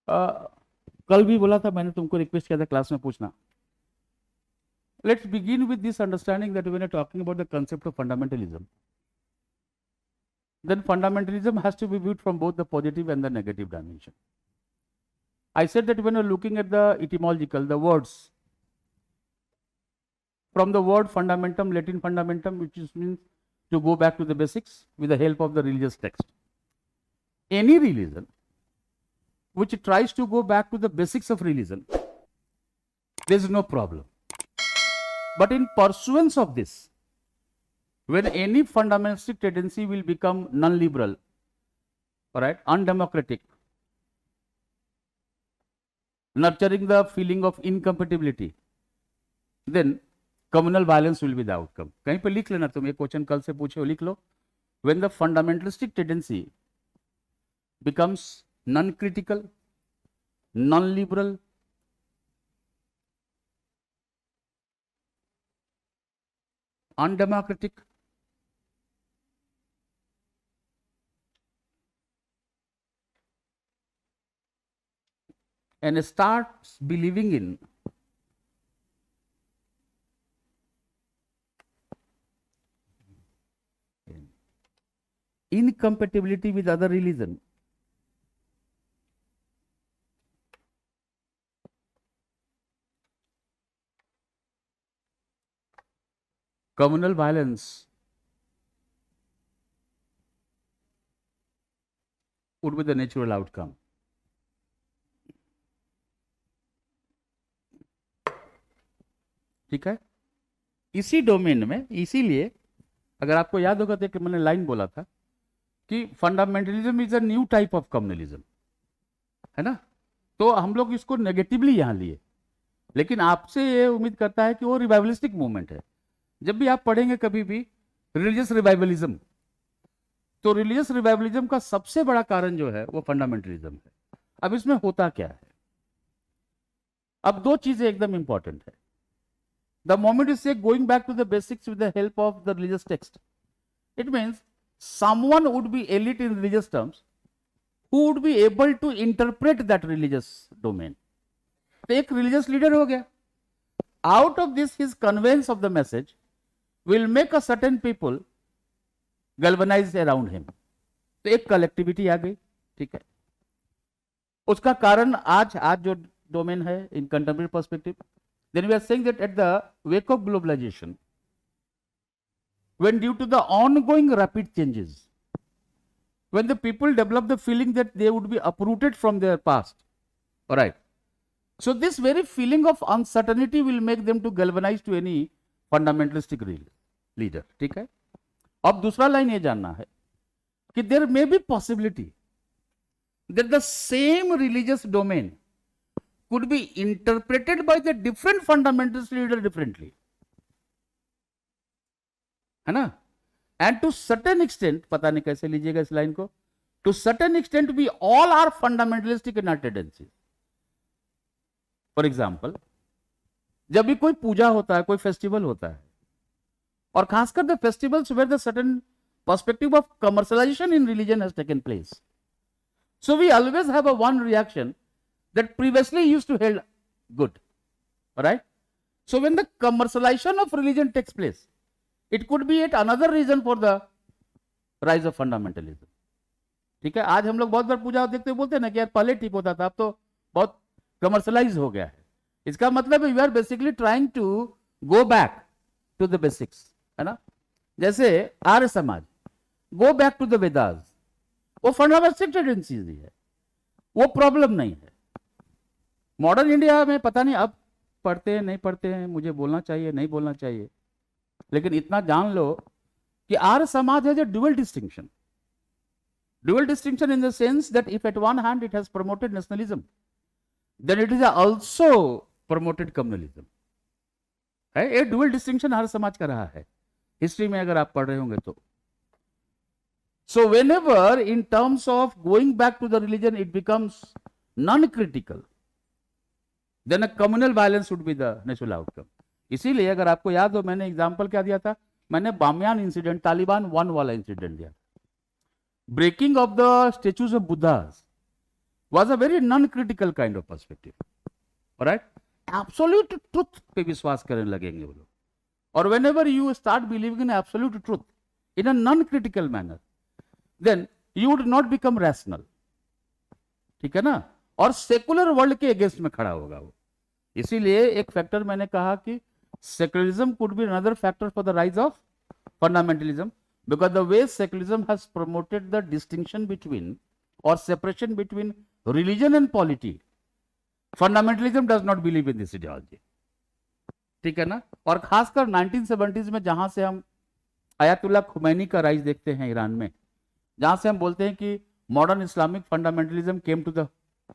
कल भी बोला था मैंने, तुमको रिक्वेस्ट किया था क्लास में पूछना. Let's begin with this understanding that when you're talking about the concept of fundamentalism, then fundamentalism has to be viewed from both the positive and the negative dimension. I said that when you're looking at the etymological, the words, from the word fundamentum, Latin fundamentum, which means to go back to the basics with the help of the religious text. Any religion which tries to go back to the basics of religion, there is no problem. But in pursuance of this, when any fundamentalistic tendency will become non-liberal, all right, undemocratic, nurturing the feeling of incompatibility, then communal violence will be the outcome. कहीं पे लिख लेना, तुम ये question कल से पूछे हो, लिख लो. When the fundamentalistic tendency becomes non-critical, non-liberal, undemocratic, and starts believing in incompatibility with other religion, communal violence would be the natural outcome. ठीक है. इसी डोमेन में, इसीलिए अगर आपको याद होगा तो कि मैंने लाइन बोला था कि fundamentalism is a new type of communalism, है ना. तो हम लोग इसको नेगेटिवली यहां लिए, लेकिन आपसे ये उम्मीद करता है कि वो रिवाइवलिस्टिक मूवमेंट है. जब भी आप पढ़ेंगे कभी भी रिलीजियस रिवाइवलिज्म, तो रिलीजियस रिवाइवलिज्म का सबसे बड़ा कारण जो है वो फंडामेंटलिज्म है. अब इसमें होता क्या है, अब दो चीजें एकदम इंपॉर्टेंट है. The moment you say going back to the basics with the help of the religious text, it means someone would be elite in religious terms who would be able to interpret that religious domain. तो एक religious leader हो गया. Out of this, his conveyance of the message will make a certain people galvanize around him. तो एक collectivity आ गई. ठीक है. उसका कारण आज जो डोमेन है in contemporary perspective, then we are saying that at the wake of globalization, when due to the ongoing rapid changes, when the people develop the feeling that they would be uprooted from their past, all right, so this very feeling of uncertainty will make them to galvanize to any fundamentalistic leader. ठीक है. अब दूसरा line ये जानना है कि there may be possibility that the same religious domain could be interpreted by the different fundamentalist leader differently, है ना. And to certain extent, पता नहीं कैसे लीजिएगा इस लाइन को, to certain extent we all are fundamentalistic in our tendencies. For example, जब भी कोई पूजा होता है, कोई फेस्टिवल होता है, और खासकर the festivals where the certain perspective of commercialization in religion has taken place, so we always have a one reaction that previously used to held good, right? So when the commercialization of religion takes place, it could be yet another reason for the rise of fundamentalism. ठीक है. आज हम लोग बहुत बार पूजा देखते बोलते हैं ना कि यार पहले ठीक होता था, अब तो बहुत कमर्शलाइज हो गया है. इसका मतलब है you are basically trying to go back to the basics, है ना. जैसे Arya Samaj, go back to the Vedas, वो फंडामेंटलिस्टिक टेंडेंसीज है, वो प्रॉब्लम नहीं है. मॉडर्न इंडिया में पता नहीं अब पढ़ते हैं नहीं पढ़ते हैं, मुझे बोलना चाहिए नहीं बोलना चाहिए, लेकिन इतना जान लो कि Arya Samaj has a dual distinction. Dual distinction in the sense that if at one hand it has promoted nationalism, then it is also promoted communalism. है, ये ड्यूअल डिस्टिंक्शन आर्य समाज का रहा है हिस्ट्री में, अगर आप पढ़ रहे होंगे तो. So whenever in terms of going back to the religion it becomes non critical, then a communal violence would be the natural outcome. इसीलिए अगर आपको याद हो, मैंने एग्जांपल क्या दिया था, मैंने बामियान इंसिडेंट, तालिबान 1 वाला इंसिडेंट दिया. Breaking of the statues of Buddhas was a very non-critical kind of perspective. Alright? Absolute truth पे विश्वास करने लगेंगे वो लोग. और whenever you start believing in absolute truth in a non-critical manner, then you would not become rational. ठीक है ना? और सेकुलर वर्ल्ड के अगेंस्ट में खड़ा होगा वो. इसीलिए एक फैक्टर मैंने कहा कि secularism could be another factor for the rise of fundamentalism, because the way secularism has promoted the distinction between or separation between religion and polity, fundamentalism does not believe in this ideology. ठीक है ना? और खासकर 1970s में जहां से हम Ayatollah Khomeini का राइज देखते हैं ईरान में, जहां से हम बोलते हैं कि modern Islamic fundamentalism came to the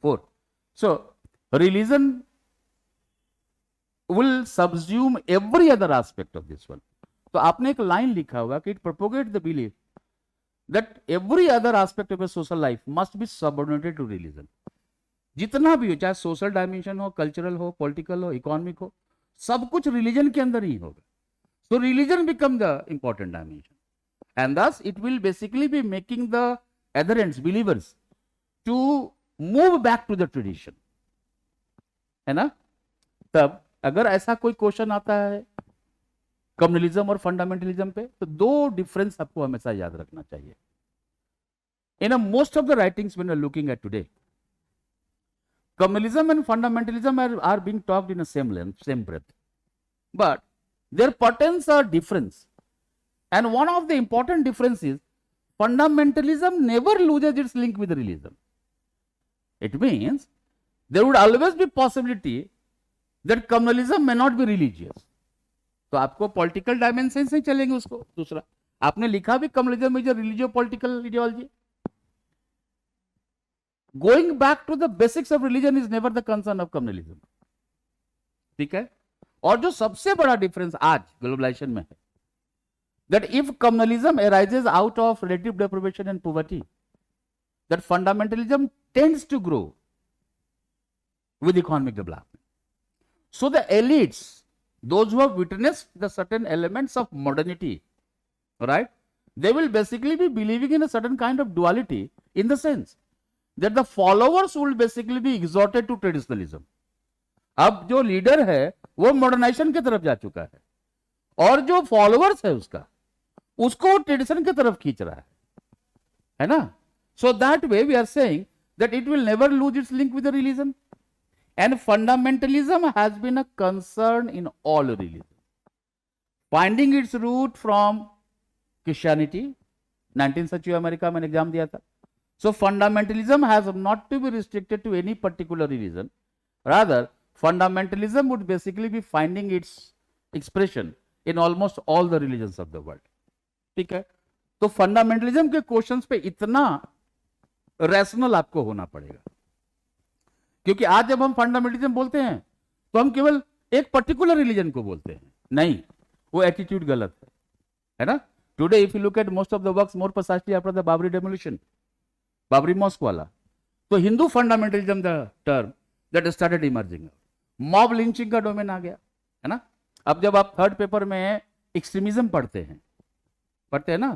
fore. So religion will subsume every other aspect of this one. तो आपने एक लाइन लिखा होगा कि it propagates the belief that every other aspect of a social life must be subordinated to religion. जितना भी हो, चाहे सोशल डायमेंशन हो, कल्चरल हो, पॉलिटिकल हो, इकोनॉमिक हो, सब कुछ रिलीजन के अंदर ही होगा. So religion become the important dimension, and thus it will basically be making the adherents, believers, to move back to the tradition. है ना? तब अगर ऐसा कोई क्वेश्चन आता है कम्युनलिज्म और फंडामेंटलिज्म पे, तो दो डिफरेंस आपको हमेशा याद रखना चाहिए. In most of the writings when you are looking at today, communalism and fundamentalism are being talked in same breath, but their pertinence are difference. And one of the important difference is fundamentalism never loses its link with religion. It means there would always be possibility that communalism may not be religious. तो आपको political dimension से चलेंगे उसको. दूसरा आपने लिखा भी communalism is a religio political ideology. Going back to the basics of religion is never the concern of communalism. ठीक है? और जो सबसे बड़ा डिफरेंस आज ग्लोबलाइजेशन में है, that if communalism arises out of relative deprivation and poverty, that fundamentalism tends to grow with economic development. So the elites, those who have witnessed the certain elements of modernity, right, they will basically be believing in a certain kind of duality, in the sense that the followers will basically be exhorted to traditionalism. अब जो leader है वो modernisation की तरफ जा चुका है, और जो फॉलोअर्स है उसको ट्रेडिशन की तरफ खींच रहा है ना? So that way we are saying that it will never lose its link with the religion. And fundamentalism has been a concern in all religions, finding its root from Christianity. 19th century America में exam दिया था. So fundamentalism has not to be restricted to any particular religion. Rather, fundamentalism would basically be finding its expression in almost all the religions of the world. ठीक है? तो fundamentalism के questions पे इतना rational आपको होना पड़ेगा, क्योंकि आज जब हम फंडामेंटलिज्म बोलते हैं तो हम केवल एक पर्टिकुलर रिलीजन को बोलते हैं. नहीं, वो एटीट्यूड गलत है ना? Today if you look at most of the works more precisely after the Babri demolition, Babri mosque वाला, तो Hindu fundamentalism the term that started emerging, mob lynching का डोमेन आ गया है ना? अब जब आप थर्ड पेपर में एक्सट्रीमिज्म पढ़ते हैं ना,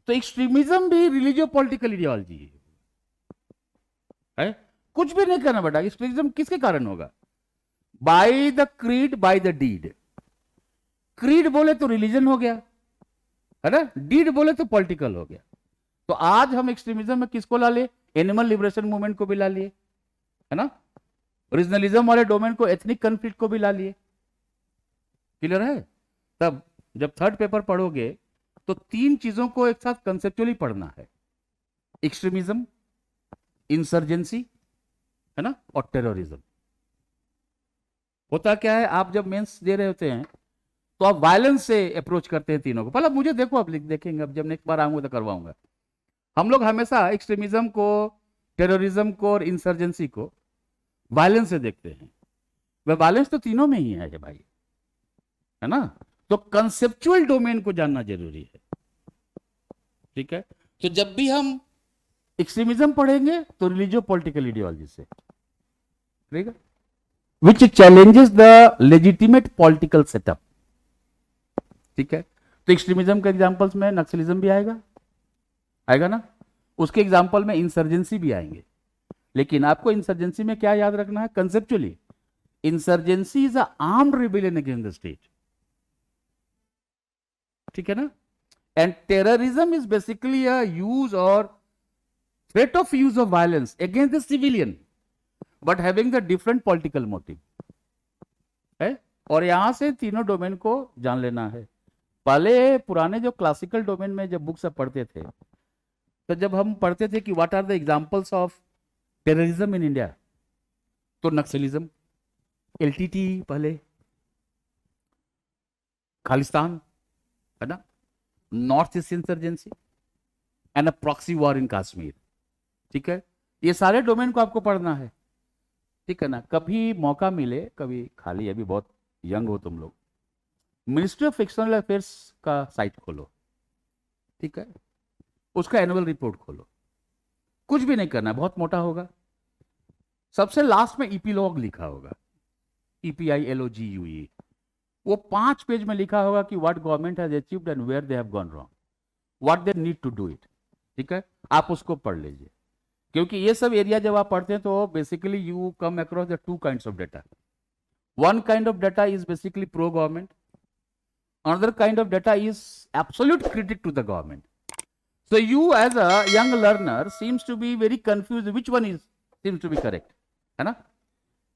तो एक्सट्रीमिज्म भी रिलीजियो पॉलिटिकल आइडियोलॉजी है. कुछ भी नहीं करना बेटा. एक्सट्रीमिज्म किसके कारण होगा? By the creed, by the deed. Creed बोले तो रिलीजन हो गया है ना, डीड बोले तो पॉलिटिकल हो गया. तो आज हम एक्सट्रीमिज्म में किसको ला लिए? एनिमल लिबरेशन मूवमेंट को भी ला लिए है ना, रीजनलिज्म वाले डोमेन को, एथनिक कॉन्फ्लिक्ट को भी ला लिए. क्लियर है? तब जब थर्ड पेपर पढ़ोगे तो तीन चीजों को एक साथ कंसेप्चुअली पढ़ना है. एक्सट्रीमिज्म, इंसर्जेंसी है ना, और टेररिज्म. होता क्या है, आप जब मेंस दे रहे होते हैं तो आप वायलेंस से अप्रोच करते हैं तीनों को. पहले मुझे देखो, आप देखेंगे, अब जब नेक्स्ट बार आऊंगा तो करवाऊंगा. हम लोग हमेशा एक्सट्रीमिज्म को, टेररिज्म को और इंसर्जेंसी को वायलेंस से देखते हैं. वह वायलेंस तो तीनों में ही है भाई, है ना? तो कंसेप्चुअल डोमेन को जानना जरूरी है. ठीक है? तो जब भी हम एक्सट्रीमिज्म पढ़ेंगे तो रिलीजियो पॉलिटिकल आइडियोलॉजी से, ठीक है, which challenges the legitimate political setup. ठीक है? तो एक्सट्रीमिज्म के एग्जांपल्स में नक्सलिज्म भी आएगा ना? उसके एग्जांपल में इंसर्जेंसी भी आएंगे. लेकिन आपको इंसर्जेंसी में क्या याद रखना है conceptually, insurgency is a armed rebellion against the state, ठीक है ना, and terrorism is basically a use or threat of use of violence against the civilian but having the different political motive है। और यहां से तीनों डोमेन को जान लेना है। पहले पुराने जो क्लासिकल डोमेन में जब बुक्स पढ़ते थे, तो जब हम पढ़ते थे कि what are the examples of terrorism in India, तो नक्सलिज्म, एलटीटी, पहले खालिस्तान, है ना, north east insurgency and a proxy war in Kashmir, ठीक है। ये सारे डोमेन को आपको पढ़ना है, ठीक है ना। कभी मौका मिले, कभी खाली, अभी बहुत यंग हो तुम लोग, मिनिस्ट्री ऑफ एक्सटर्नल अफेयर्स का साइट खोलो, ठीक है, उसका एनुअल रिपोर्ट खोलो, कुछ भी नहीं करना, बहुत मोटा होगा, सबसे लास्ट में ईपीलॉग लिखा होगा, EPILOGUE, वो 5 पेज में लिखा होगा कि what government has achieved and where they have gone wrong, what they need to do it, ठीक है। आप उसको पढ़ लीजिए, क्योंकि ये सब एरिया जब आप पढ़ते हैं तो basically you come across the 2 kinds of data. One kind of data is basically pro-government. Another kind of data is absolute critic to the government. So you as a young learner seems to be very confused which one is seems to be correct, है ना।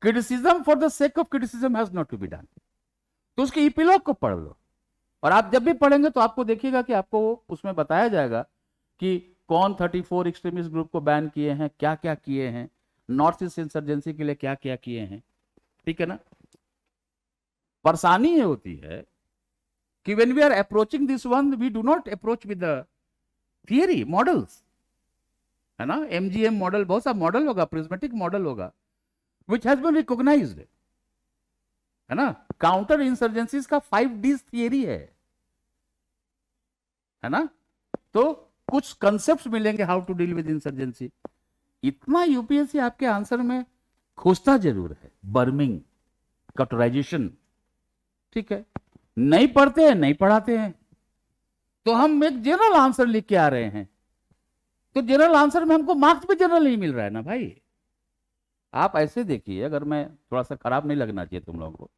Criticism for the sake of criticism has not to be done. तो उसके epilogue को पढ़ लो, और आप जब भी पढ़ेंगे तो आपको देखिएगा कि आपको उसमें बताया जाएगा कि कौन 34 एक्सट्रीमिस्ट ग्रुप को बैन किए हैं, क्या क्या किए हैं, नॉर्थ ईस्ट इंसर्जेंसी के लिए क्या क्या किए हैं, ठीक है ना। परेशानी ये होती है कि when we are approaching this one, we do not approach with the theory models, है ना। MGM मॉडल, बहुत सा मॉडल होगा, प्रिज्मेटिक मॉडल होगा, which has been recognized, है ना। काउंटर इंसर्जेंसीज का 5Ds थियरी है ना। तो कुछ कंसेप्ट मिलेंगे how to deal with insurgency. इतना यूपीएससी आपके आंसर में खोजता जरूर है, बर्मिंग, कटोराइजेशन, ठीक है, नहीं पढ़ते हैं, नहीं पढ़ाते हैं। तो हम एक जनरल आंसर लिख के आ रहे हैं, तो जनरल आंसर में हमको मार्क्स भी जनरल नहीं मिल रहा है ना भाई। आप ऐसे देखिए, अगर मैं थोड़ा सा खराब नहीं लगना चाहिए तुम लोगों को,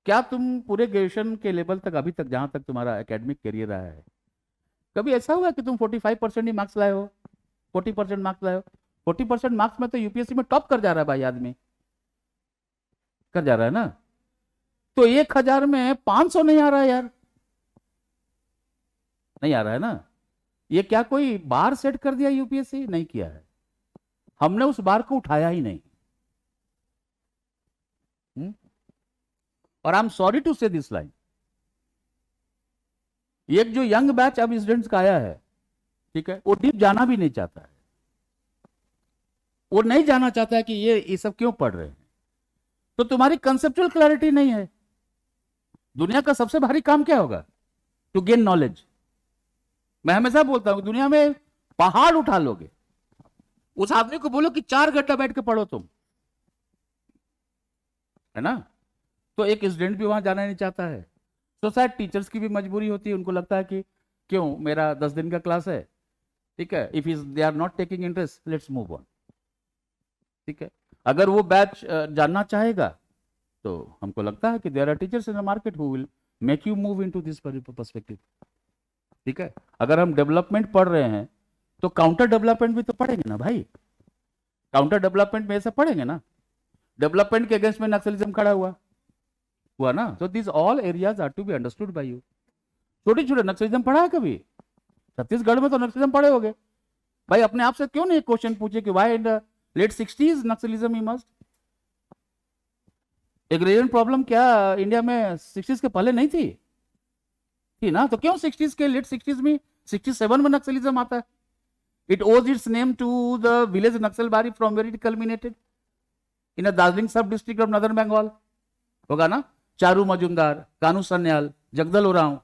क्या तुम पूरे ग्रेजुएशन के लेवल तक, अभी तक जहां तक तुम्हारा एकेडमिक करियर रहा है, कभी ऐसा हुआ कि तुम 45% ही मार्क्स लाए हो, 40% मार्क्स लाए हो? 40% मार्क्स में तो यूपीएससी में टॉप कर जा रहा है भाई, आदमी कर जा रहा है ना। तो 1000 में 500 नहीं आ रहा है यार, नहीं आ रहा है ना। ये क्या कोई बार सेट कर दिया यूपीएससी? नहीं किया है, हमने उस बार को उठाया ही नहीं। और आई एम सॉरी टू से दिस लाइन, एक जो यंग बैच अब स्टूडेंट्स का आया है, ठीक है, वो डीप जाना भी नहीं चाहता है, वो नहीं जाना चाहता है कि ये सब क्यों पढ़ रहे हैं। तो तुम्हारी कंसेप्चुअल क्लैरिटी नहीं है। दुनिया का सबसे भारी काम क्या होगा? To gain knowledge. मैं हमेशा बोलता हूं, दुनिया में पहाड़ उठा लोगे, उस आदमी को बोलो कि 4 घंटा बैठ के पढ़ो तुम, है ना। तो एक स्टूडेंट भी वहां जाना नहीं चाहता है। तो शायद टीचर्स की भी मजबूरी होती है, उनको लगता है कि क्यों, मेरा 10 दिन का क्लास है, ठीक है, if they are not taking interest, let's move on, ठीक है। अगर वो बैच जानना चाहेगा तो हमको लगता है कि there are teachers in the market who will make you move into this perspective, ठीक है। अगर हम डेवलपमेंट पढ़ रहे हैं तो काउंटर डेवलपमेंट भी तो पढ़ेंगे ना भाई, काउंटर डेवलपमेंट में ऐसा पढ़ेंगे ना। डेवलपमेंट के अगेंस्ट में नक्सलिज्म खड़ा हुआ ना। तो this all areas are to be understood by you. छोटे छोटे नक्सलिज्म पढ़ा है कभी? छत्तीसगढ़ में तो नक्सलिज्म पढ़े होगे भाई। अपने आप से क्यों नहीं क्वेश्चन पूछे कि why in the late 60s Naxalism emerged? Agrarian problem क्या इंडिया में 60s के पहले नहीं थी ना? तो क्यों 60s के लेट 60s में 67 में नक्सलिज्म आता है? It owes its name to the village Naxalbari from where it culminated in a Darjeeling sub district of northern Bengal. होगा ना, चारू मजुमदार, कानू सन्याल, जगदल उरांव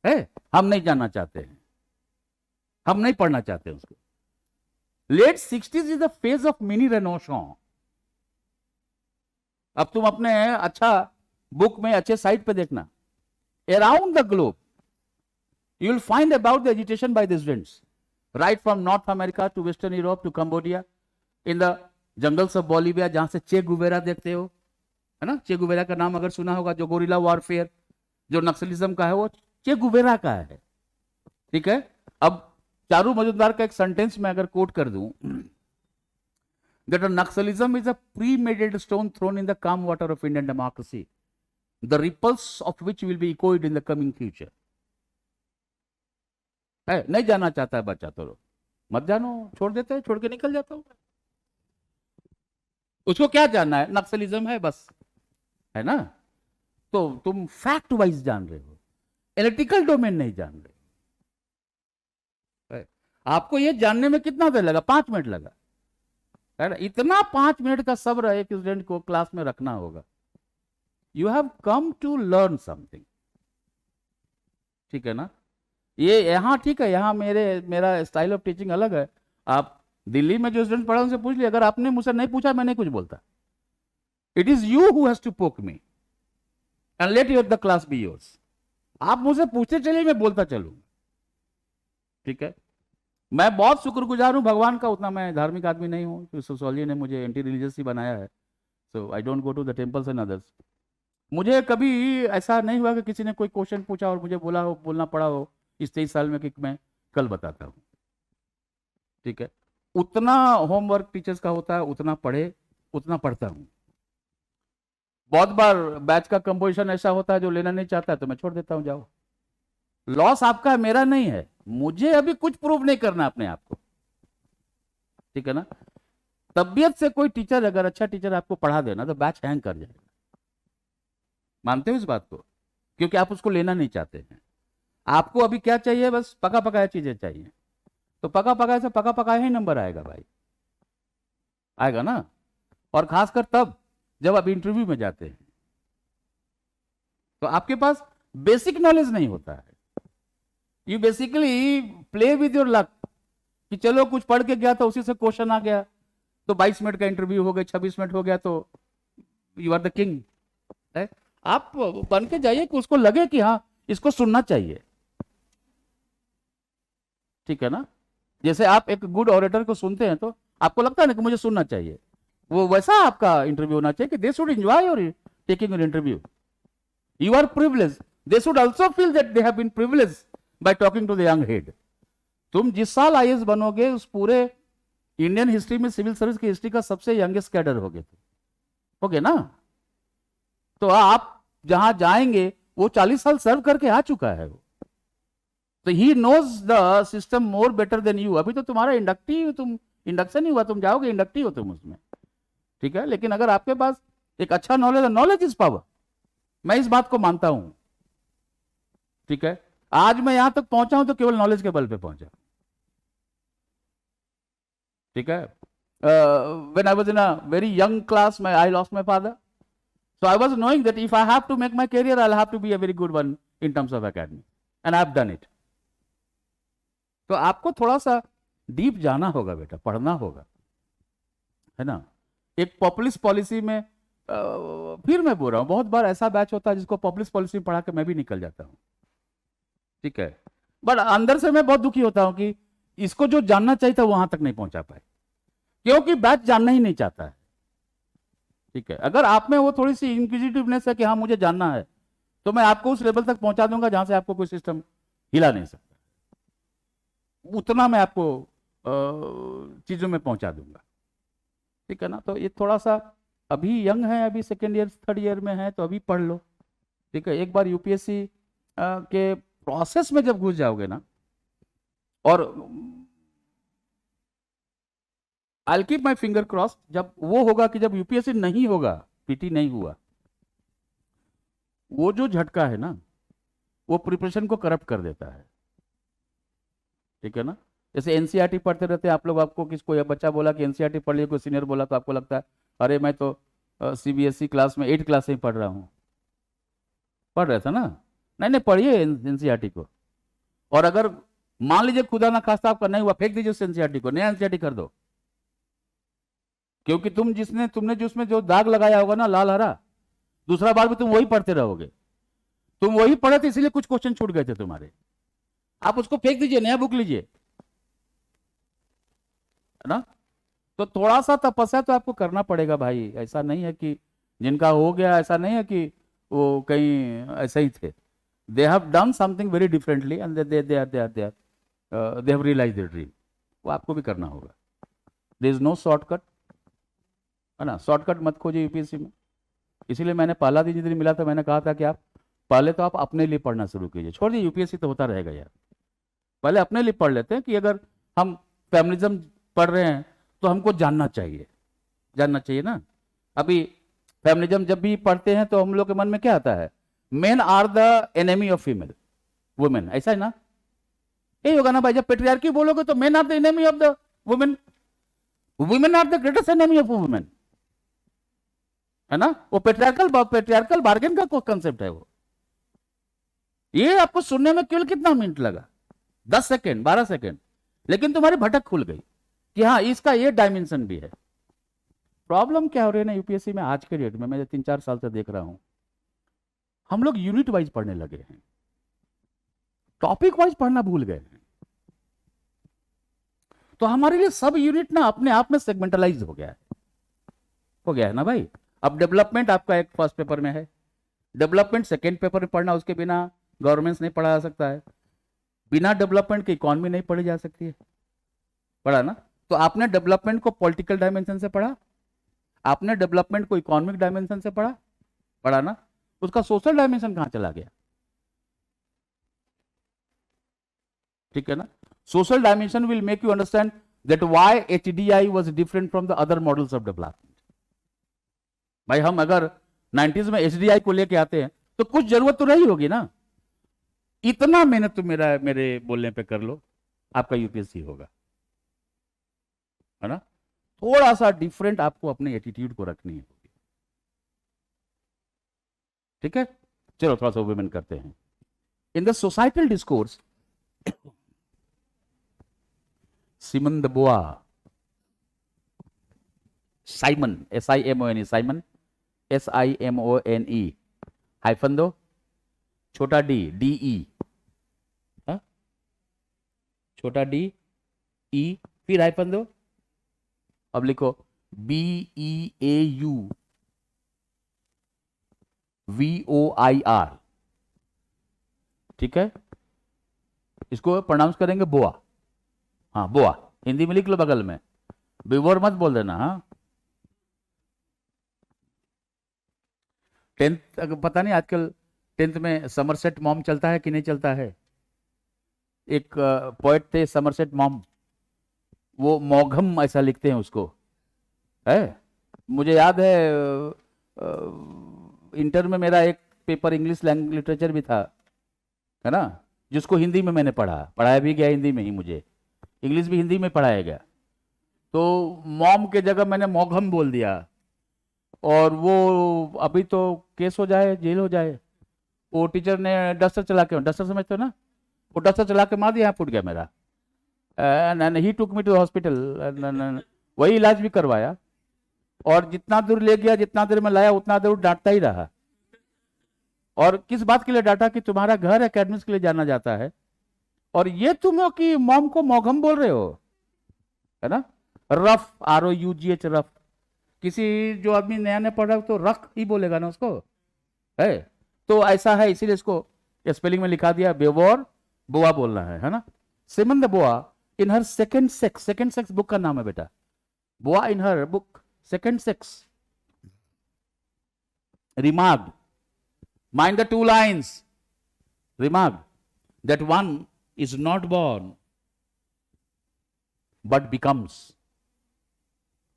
है। हम नहीं जानना चाहते हैं, हम नहीं पढ़ना चाहते हैं उसको। Late 60s is the phase of mini renovation. अब तुम अपने अच्छा बुक में, अच्छे साइट पे देखना, around the globe you will find about the agitation by the students. Right from North America to western Europe to Cambodia, in the jungles of Bolivia, जहां से चे गुवेरा देखते हो, है ना, चे गुवेरा का नाम अगर सुना होगा, जो गोरिल्ला वॉरफेयर, जो नक्सलिज्म का है, वो चे गुवेरा का है। ठीक है। अब चारू मजुमदार का एक सेंटेंस मैं अगर कोट कर दूं, that Naxalism is a premeditated stone thrown in the calm water of Indian democracy, the ripples of which will be echoed in the coming future. है, नहीं जाना चाहता है बच्चा तो मत जानो, छोड़ देते हैं, छोड़ के निकल जाता हूं। उसको क्या जानना है, नक्सलिज्म है बस, है ना। तो तुम फैक्ट वाइज जान रहे हो, एनालिटिकल डोमेन नहीं जान रहे। आपको ये जानने में कितना देर लगा, 5 मिनट लगा, है ना। इतना 5 मिनट का सब्र एक स्टूडेंट को क्लास में रखना होगा। You have come to learn something, ठीक है ना। ये यहाँ ठीक है, यहाँ मेरा स्टाइल ऑफ टीचिंग अलग है। आप दिल्ली में जो स्टूडेंट पढ़ा उनसे पूछ लिया, अगर आपने मुझसे नहीं पूछा मैं नहीं कुछ बोलता। It is you who has to poke me and let your the class be yours. आप मुझसे पूछते चलिए, मैं बोलता चलूंगा, ठीक है। मैं बहुत शुक्रगुजार हूं भगवान का, उतना मैं धार्मिक आदमी नहीं हूं, सोशियोलॉजी ने मुझे एंटी रिलीजियस ही बनाया है। So I don't go to the temples and others. मुझे कभी ऐसा नहीं हुआ कि किसी ने कोई क्वेश्चन पूछा और मुझे बोलना पड़ा हो इस 23 साल में कि मैं कल बताता हूं, ठीक है। उतना होमवर्क टीचर्स का होता है, उतना पढ़े, उतना पढ़ता हूं। बहुत बार बैच का कंपोजिशन ऐसा होता है जो लेना नहीं चाहता है तो मैं छोड़ देता हूं, जाओ। लॉस आपका है, मेरा नहीं है। मुझे अभी कुछ प्रूव नहीं करना अपने आप को, ठीक है ना। तबियत से कोई टीचर, अगर अच्छा टीचर आपको पढ़ा देना तो बैच हैंग कर जाएगा। मानते हो इस बात को? क्योंकि आप उसको लेना नहीं चाहते हैं। आपको अभी क्या चाहिए, बस पका पकाया चीजें चाहिए। तो पका पकाया से पका पकाया ही नंबर आएगा भाई, आएगा ना। और खासकर तब जब आप इंटरव्यू में जाते हैं तो आपके पास बेसिक नॉलेज नहीं होता है। You basically play with your luck, कि चलो कुछ पढ़ के गया तो उसी से क्वेश्चन आ गया, तो 22 मिनट का इंटरव्यू हो गया, 26 मिनट हो गया, तो यू आर द किंग। आप बन के जाइए कि उसको लगे कि हाँ इसको सुनना चाहिए, ठीक है ना। जैसे आप एक गुड ऑरेटर को सुनते हैं तो आपको लगता है ना कि मुझे सुनना चाहिए, वो वैसा आपका इंटरव्यू होना चाहिए कि they should enjoy your taking your interview. You are privileged, they should also feel that they have been privileged by talking to the young head. तुम जिस साल आईएएस बनोगे उस पूरे इंडियन हिस्ट्री में, सिविल सर्विस की हिस्ट्री का सबसे यंगेस्ट कैडर होगे ना। तो आप जहां जाएंगे वो 40 साल सर्व करके आ चुका है वो, तो he knows the system more better than you. अभी तो तुम्हारा इंडक्शन ही हुआ, तुम जाओगे इंडक्टिव हो तुम उसमें, ठीक है। लेकिन अगर आपके पास एक अच्छा नॉलेज इज पावर, मैं इस बात को मानता हूं, ठीक है। आज मैं यहां तक पहुंचा हूं तो केवल नॉलेज के बल पे पहुंचा, ठीक है। When I was in a very young class, I lost my father, so I was knowing that if I have to make my career, I'll have to be a very good one in terms of academy, and I've done it. तो आपको थोड़ा सा deep जाना होगा बेटा, पढ़ना होगा, है ना। एक पॉपुलिस्ट पॉलिसी में फिर मैं बोल रहा हूं, बहुत बार ऐसा बैच होता है जिसको पॉपुलिस्ट पॉलिसी पढ़ा के मैं भी निकल जाता हूं, ठीक है। बट अंदर से मैं बहुत दुखी होता हूं कि इसको जो जानना चाहिए था वहां तक नहीं पहुंचा पाए, क्योंकि बैच जानना ही नहीं चाहता है, ठीक है। अगर आप में वो थोड़ी सी इंक्विजिटिवनेस है कि हाँ मुझे जानना है, तो मैं आपको उस लेवल तक पहुंचा दूंगा जहां से आपको कोई सिस्टम हिला नहीं सकता, उतना मैं आपको चीजों में पहुंचा दूंगा, ठीक है ना। तो ये थोड़ा सा अभी यंग है, अभी सेकेंड ईयर थर्ड ईयर में है, तो अभी पढ़ लो, ठीक है। एक बार यूपीएससी के प्रोसेस में जब घुस जाओगे ना, और I keep my finger cross, जब वो होगा कि जब यूपीएससी नहीं होगा, पीटी नहीं हुआ, वो जो झटका है ना वो प्रिपरेशन को करप्ट कर देता है, ठीक है ना। जैसे एनसीईआरटी पढ़ते रहते हैं आप लोग, आपको कोई बच्चा बोला कि एनसीईआरटी पढ़ लिया, कोई सीनियर बोला, तो आपको लगता है अरे मैं तो सीबीएसई क्लास में 8 क्लास से ही पढ़ रहा हूँ, पढ़ रहा था ना। नहीं पढ़िए एनसीईआरटी को, और अगर मान लीजिए खुदा ना खास्ता आपका नहीं हुआ, फेंक दीजिए उस एनसीईआरटी को, नया एनसीईआरटी कर दो, क्योंकि तुमने जो उसमें जो दाग लगाया होगा ना लाल हरा, दूसरा बार भी तुम वही पढ़ते रहोगे। तुम वही पढ़े थे इसलिए कुछ क्वेश्चन छूट गए थे तुम्हारे, आप उसको फेंक दीजिए, नया बुक लीजिए, है ना। तो थोड़ा सा तपस्या तो आपको करना पड़ेगा भाई, ऐसा नहीं है कि जिनका हो गया, ऐसा नहीं है कि वो कहीं ऐसे ही थे। They have done something very differently and they have realise their dream. वो आपको भी करना होगा। देयर इज नो शॉर्टकट, है ना। शॉर्टकट मत खोजिए यूपीएससी में। इसीलिए मैंने पहला दिन जिस दिन मिला था मैंने कहा था कि आप पहले तो आप अपने लिए पढ़ना शुरू कीजिए, छोड़ दिए यूपीएससी तो होता रहेगा यार। पहले अपने लिए पढ़ लेते हैं कि अगर हम फेमिनिज्म पढ़ रहे हैं तो हमको जानना चाहिए, जानना चाहिए ना। अभी फेमिनिज्म जब भी पढ़ते हैं तो हम लोग के मन में क्या आता है, men are the enemy of female women, ऐसा है ना। यही होगा ना भाई, जब पेट्रियार्की बोलोगे तो men are the enemy of the women, women are the greatest enemy of women, है ना। वो पेट्रियार्कल बार्गेन का कंसेप्ट है वो। ये आपको सुनने में केवल कितना मिनट लगा, 10 सेकेंड 12 सेकेंड, लेकिन तुम्हारी भटक खुल गई कि हाँ इसका ये डायमेंशन भी है। प्रॉब्लम क्या हो रही है ना यूपीएससी में आज के डेट में, मैं 3-4 साल से देख रहा हूं, हम लोग यूनिट वाइज पढ़ने लगे हैं, टॉपिक वाइज पढ़ना भूल गए हैं। तो हमारे लिए सब यूनिट ना अपने आप में सेगमेंटलाइज हो गया है ना भाई। अब डेवलपमेंट आपका एक फर्स्ट पेपर में है, डेवलपमेंट सेकेंड पेपर में पढ़ना, उसके बिना गवर्नमेंट नहीं पढ़ा जा सकता है, बिना डेवलपमेंट की इकोनॉमी नहीं पढ़ी जा सकती है, पढ़ा ना। तो आपने डेवलपमेंट को पॉलिटिकल डायमेंशन से पढ़ा, आपने डेवलपमेंट को इकोनॉमिक डायमेंशन से पढ़ा ना, उसका सोशल डायमेंशन कहां चला गया, ठीक है ना। Social dimension will make you understand that why HDI was different from the other models of development. भाई हम अगर 90s में एचडीआई को लेके आते हैं तो कुछ जरूरत तो रही होगी ना। इतना मेहनत तो मेरे बोलने पे कर लो, आपका यूपीएससी होगा, है ना। थोड़ा सा डिफरेंट आपको अपने एटीट्यूड को रखनी होगी, ठीक है। चलो थोड़ा सा वुमेन करते हैं। In the societal discourse, Simone de Beauvoir, Simon, SIMON, Simon SIMONE, hyphen दो, छोटा डी DE, छोटा DE, फिर हाइफन दो, अब लिखो BEAUVOIR, ठीक है। इसको प्रोनाउंस करेंगे बोआ, हाँ बोआ, हिंदी में लिख लो बगल में, बिवोर मत बोल देना। हाँ 10th पता नहीं आजकल 10th में समरसेट मॉम चलता है कि नहीं चलता है। एक पोएट थे समरसेट मॉम, वो मौघम ऐसा लिखते हैं उसको, है। मुझे याद है इंटर में मेरा एक पेपर इंग्लिश लैंग्वेज लिटरेचर भी था, है ना, जिसको हिंदी में मैंने पढ़ाया भी गया हिंदी में ही, मुझे इंग्लिश भी हिंदी में पढ़ाया गया। तो मॉम के जगह मैंने मौघम बोल दिया, और वो अभी तो केस हो जाए, जेल हो जाए। वो टीचर ने डस्टर चला के, डस्टर समझते हो ना, वो डस्टर चला के मार दिया, फूट गया मेरा। And he took me to hospital, वही इलाज भी करवाया, और जितना दूर ले गया, जितना देर में लाया, उतना देर डांटता ही रहा। और किस बात के लिए डांटा, कि तुम्हारा घर एकेडमिक्स के लिए जाना जाता है, और ये तुम कि मॉम को मौघम बोल रहे हो, है ना। Rough, ROUGH, rough. किसी जो आदमी नया नया पढ़ रहा है तो रख ही बोलेगा ना उसको, है। तो ऐसा है, इसीलिए इसको स्पेलिंग में लिखा दिया, बेवोर बोआ बोलना है ना। Simone de Beauvoir in her second sex book का नाम है बेटा, Beauvoir in her book second sex remarked, mind the 2 lines, remarked that one is not born but becomes,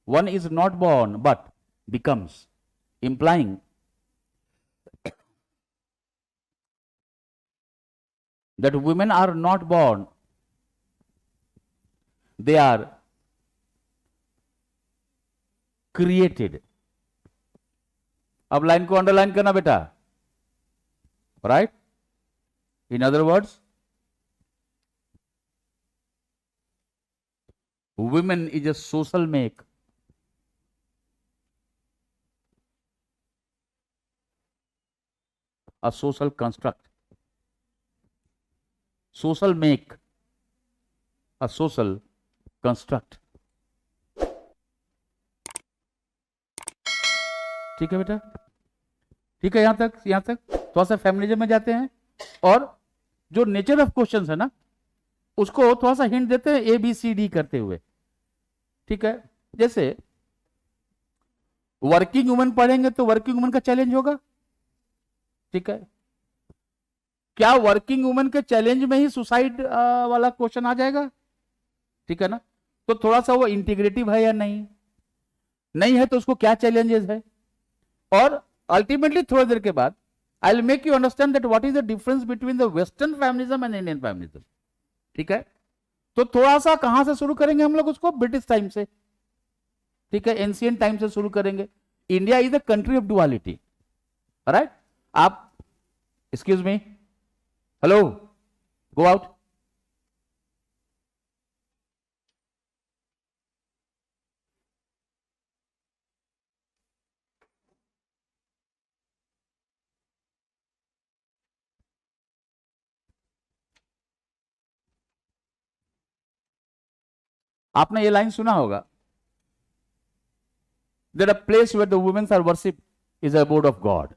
one is not born but becomes, implying that women are not born, they are created. अब line को underline करना बेटा, right. In other words, women is a social make, a social construct, social make, a social construct, ठीक है बेटा, ठीक है, यहां तक थोड़ा सा फेमिनिज्म में जाते हैं और जो नेचर ऑफ क्वेश्चंस है ना उसको थोड़ा सा हिंट देते हैं ABCD करते हुए। ठीक है, जैसे वर्किंग वुमन पढ़ेंगे तो वर्किंग वुमन का चैलेंज होगा। ठीक है, क्या वर्किंग वुमन के चैलेंज में ही सुसाइड वाला क्वेश्चन आ जाएगा? ठीक है ना, तो थोड़ा सा वो इंटीग्रेटिव है या नहीं, नहीं है तो उसको क्या चैलेंजेस है, और अल्टीमेटली थोड़ी देर के बाद I will make you understand that what is the difference between the western feminism and Indian feminism. ठीक है, तो थोड़ा सा कहां से शुरू करेंगे हम लोग उसको, ब्रिटिश टाइम से। ठीक है, एंशिएंट टाइम से शुरू करेंगे। India is the country of duality, right. आप excuse me, hello, go out. आपने ये लाइन सुना होगा, that a place where the women are worshipped is the abode of God,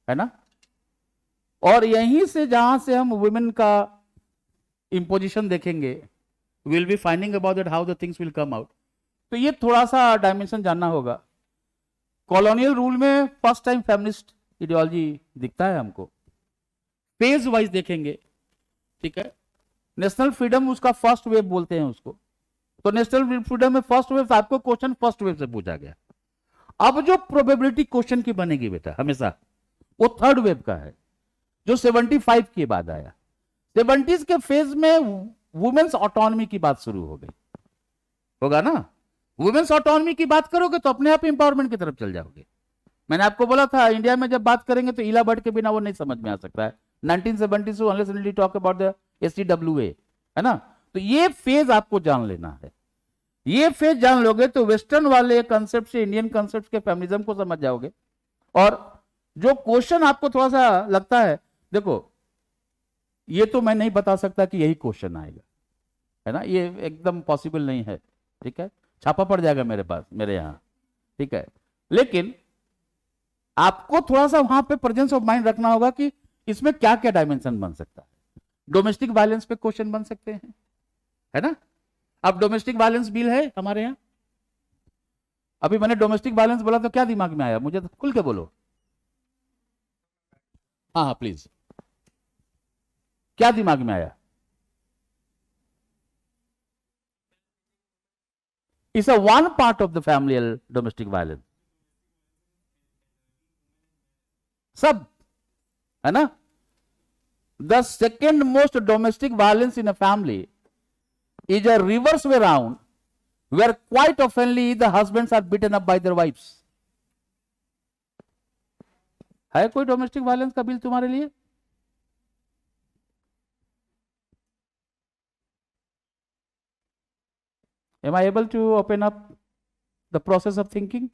है ना। और यहीं से जहां से हम वुमेन का इंपोजिशन देखेंगे, will be finding about that how the things will come out. तो ये थोड़ा सा डायमेंशन जानना होगा। कॉलोनियल रूल में फर्स्ट टाइम फेमिनिस्ट आइडियोलॉजी दिखता है हमको, फेज वाइज देखेंगे। ठीक है, नेशनल फ्रीडम उसका फर्स्ट वेव बोलते हैं उसको, तो नेशनल फ्रीडम में फर्स्ट वेव, आपको क्वेश्चन फर्स्ट वेव से पूछा गया। अब जो प्रोबेबिलिटी क्वेश्चन की बनेगी बेटा हमेशा, वो थर्ड वेव का है, जो 75 के बाद आया। 70s के फेज में वुमेन्स ऑटोनॉमी की बात शुरू हो गई, होगा ना। वुमेन्स ऑटोनॉमी की बात करोगे तो अपने आप इंपावरमेंट की तरफ चल जाओगे। मैंने आपको बोला था इंडिया में जब बात करेंगे तो इला भट्ट के बिना वो नहीं समझ में आ सकता है। 1972 unless and until talk about the SCWA, है ना। तो ये फेज आपको जान लेना है। ये फेज जान लोगे तो वेस्टर्न वाले कंसेप्ट से इंडियन कंसेप्ट के फेमिनिज्म को समझ जाओगे। और जो क्वेश्चन आपको थोड़ा सा लगता है, देखो ये तो मैं नहीं बता सकता कि यही क्वेश्चन आएगा, है ना, ये एकदम पॉसिबल नहीं है। ठीक है, छापा पड़ जाएगा मेरे पास, मेरे यहां। ठीक है, लेकिन आपको थोड़ा सा वहां पे प्रेजेंस ऑफ माइंड रखना होगा कि इसमें क्या क्या डायमेंशन बन सकता है। डोमेस्टिक वायलेंस पे क्वेश्चन बन सकते हैं, है ना। अब डोमेस्टिक वायलेंस बिल है हमारे यहां। अभी मैंने डोमेस्टिक वायलेंस बोला तो क्या दिमाग में आया, मुझे तो खुल के बोलो। हाँ हाँ प्लीज, क्या दिमाग में आया? It's a one part of the family domestic violence, सब, है ना। The second most domestic violence in a family is a reverse way round, where quite oftenly the husbands are beaten up by their wives. है कोई domestic violence का bill तुम्हारे लिए? Am I able to open up the process of thinking?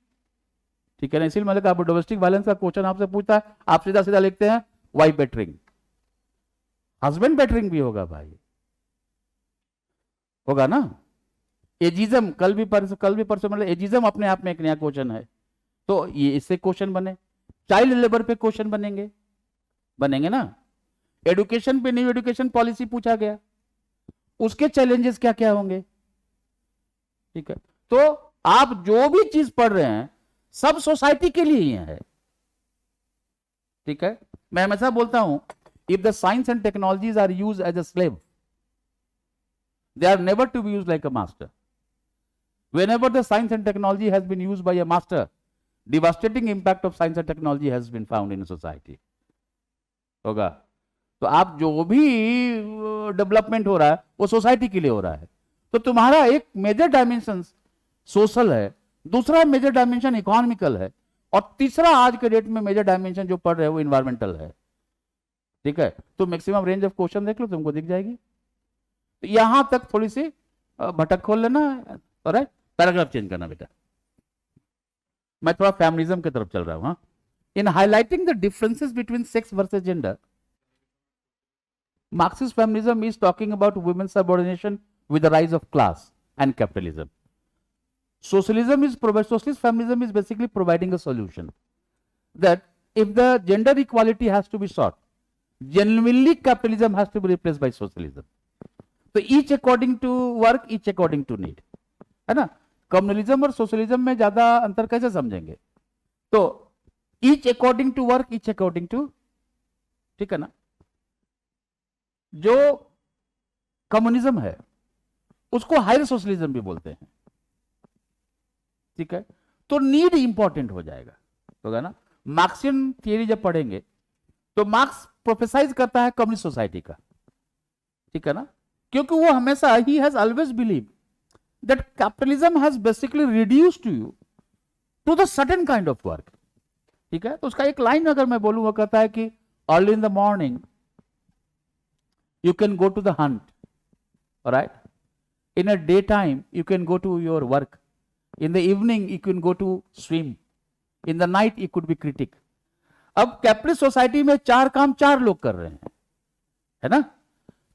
ठीक है ना, इसीलिए मैंने कहा डोमेस्टिक वायलेंस का क्वेश्चन आपसे पूछता है, आप सीधा सीधा लिखते हैं वाइफ बेटरिंग। हस्बैंड बेटरिंग भी होगा भाई, होगा ना। एजिज्म, कल भी परसों मतलब एजिज्म अपने आप में एक नया क्वेश्चन है, तो ये इससे क्वेश्चन बने। चाइल्ड लेबर पे क्वेश्चन बनेंगे ना। एडुकेशन पे न्यू एडुकेशन पॉलिसी पूछा गया, उसके चैलेंजेस क्या क्या होंगे। ठीक है, तो आप जो भी चीज पढ़ रहे हैं सब सोसाइटी के लिए ही है। ठीक है, मैं हमेशा बोलता हूं, if the science and technologies are used as a slave, they are never to be used like a master. Whenever the science and technology has been used by a master, devastating impact of science and technology has been found in a society. होगा, तो आप जो भी development हो रहा है वो society के लिए हो रहा है। तो तुम्हारा एक मेजर डायमेंशन सोशल है, दूसरा मेजर डायमेंशन इकोनॉमिकल है, और तीसरा आज के डेट में मेजर डायमेंशन जो पढ़ रहे हैं वो इन्वायरमेंटल है। ठीक है, तो मैक्सिमम रेंज ऑफ क्वेश्चन देख लो, तुमको दिख जाएगी। तो यहां तक थोड़ी सी भटक खोल लेना, और पैराग्राफ चेंज करना बेटा। मैं थोड़ा फेमिनिज्म की तरफ चल रहा हूं। हाँ, in highlighting the differences between sex versus gender, Marxist feminism is talking about women's subordination with the rise of class and capitalism. socialist feminism is basically providing a solution that if the gender equality has to be sought, genuinely capitalism has to be replaced by socialism. So each according to work, each according to need, है ना. Communalism और socialism में ज्यादा अंतर कैसे समझेंगे? तो each according to work, each according to, ठीक है ना. जो कम्युनिज्म है उसको हायर सोशलिज्म भी बोलते हैं, ठीक है. तो नीड इंपॉर्टेंट हो जाएगा, होगा ना. मार्क्सियन थियरी जब पढ़ेंगे तो मार्क्स प्रोफेसाइज करता है कम्युनिस्ट सोसाइटी का, ठीक है ना, क्योंकि वो हमेशा ही has always believe that capitalism has basically reduced you to the certain kind of work, ठीक है. तो उसका एक लाइन अगर मैं बोलूं, वो कहता है कि early in the morning you can go to the hunt, all right. In a daytime you can go to your work, in the evening you can go to swim, in the night you could be critic. अब capitalist society में चार काम चार लोग कर रहे हैं, है ना.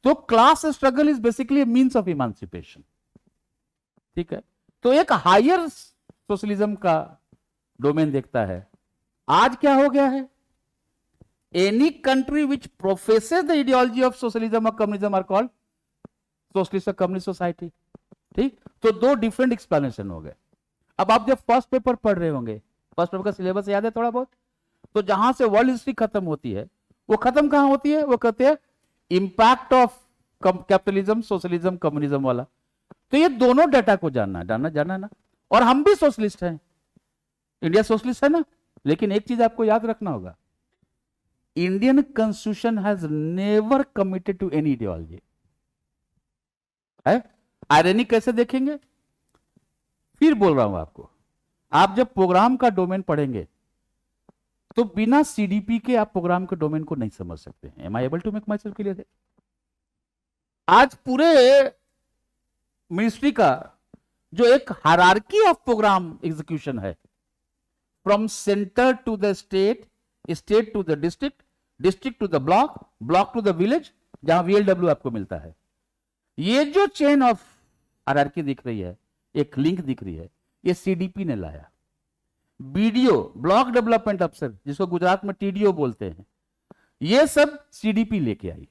तो class struggle is basically means of इमांसिपेशन, ठीक है. तो एक हायर सोशलिज्म का डोमेन देखता है. आज क्या हो गया है? Any country which professes the ideology of socialism or communism are called socialist or communist society, ठीक. तो दो डिफरेंट एक्सप्लेनेशन हो गए. अब आप जब फर्स्ट पेपर पढ़ रहे होंगे, फर्स्ट पेपर का सिलेबस याद है थोड़ा बहुत, तो जहां से वर्ल्ड हिस्ट्री खत्म होती है वो खत्म कहां होती है? वो कहते हैं impact of capitalism, socialism, communism वाला. तो ये दोनों डाटा को जानना है ना. और हम भी सोशलिस्ट हैं, इंडिया सोशलिस्ट है ना. लेकिन एक चीज आपको याद रखना होगा, Indian constitution has never committed to any ideology. है आयरनी कैसे देखेंगे? फिर बोल रहा हूं आपको, आप जब प्रोग्राम का डोमेन पढ़ेंगे तो बिना सीडीपी के आप प्रोग्राम के डोमेन को नहीं समझ सकते हैं. Am I able to make myself clear? आज पूरे मिनिस्ट्री का जो एक हायरार्की ऑफ प्रोग्राम एग्जीक्यूशन है, from centre to the state, state to the district, district to the block, block to the village, जहां वीएलडब्ल्यू आपको मिलता है. ये जो चेन ऑफ हायरार्की दिख रही है, एक लिंक दिख रही है, ये सीडीपी ने लाया. बीडीओ, ब्लॉक डेवलपमेंट अफसर, जिसको गुजरात में टीडीओ बोलते हैं, ये सब सीडीपी लेके आई,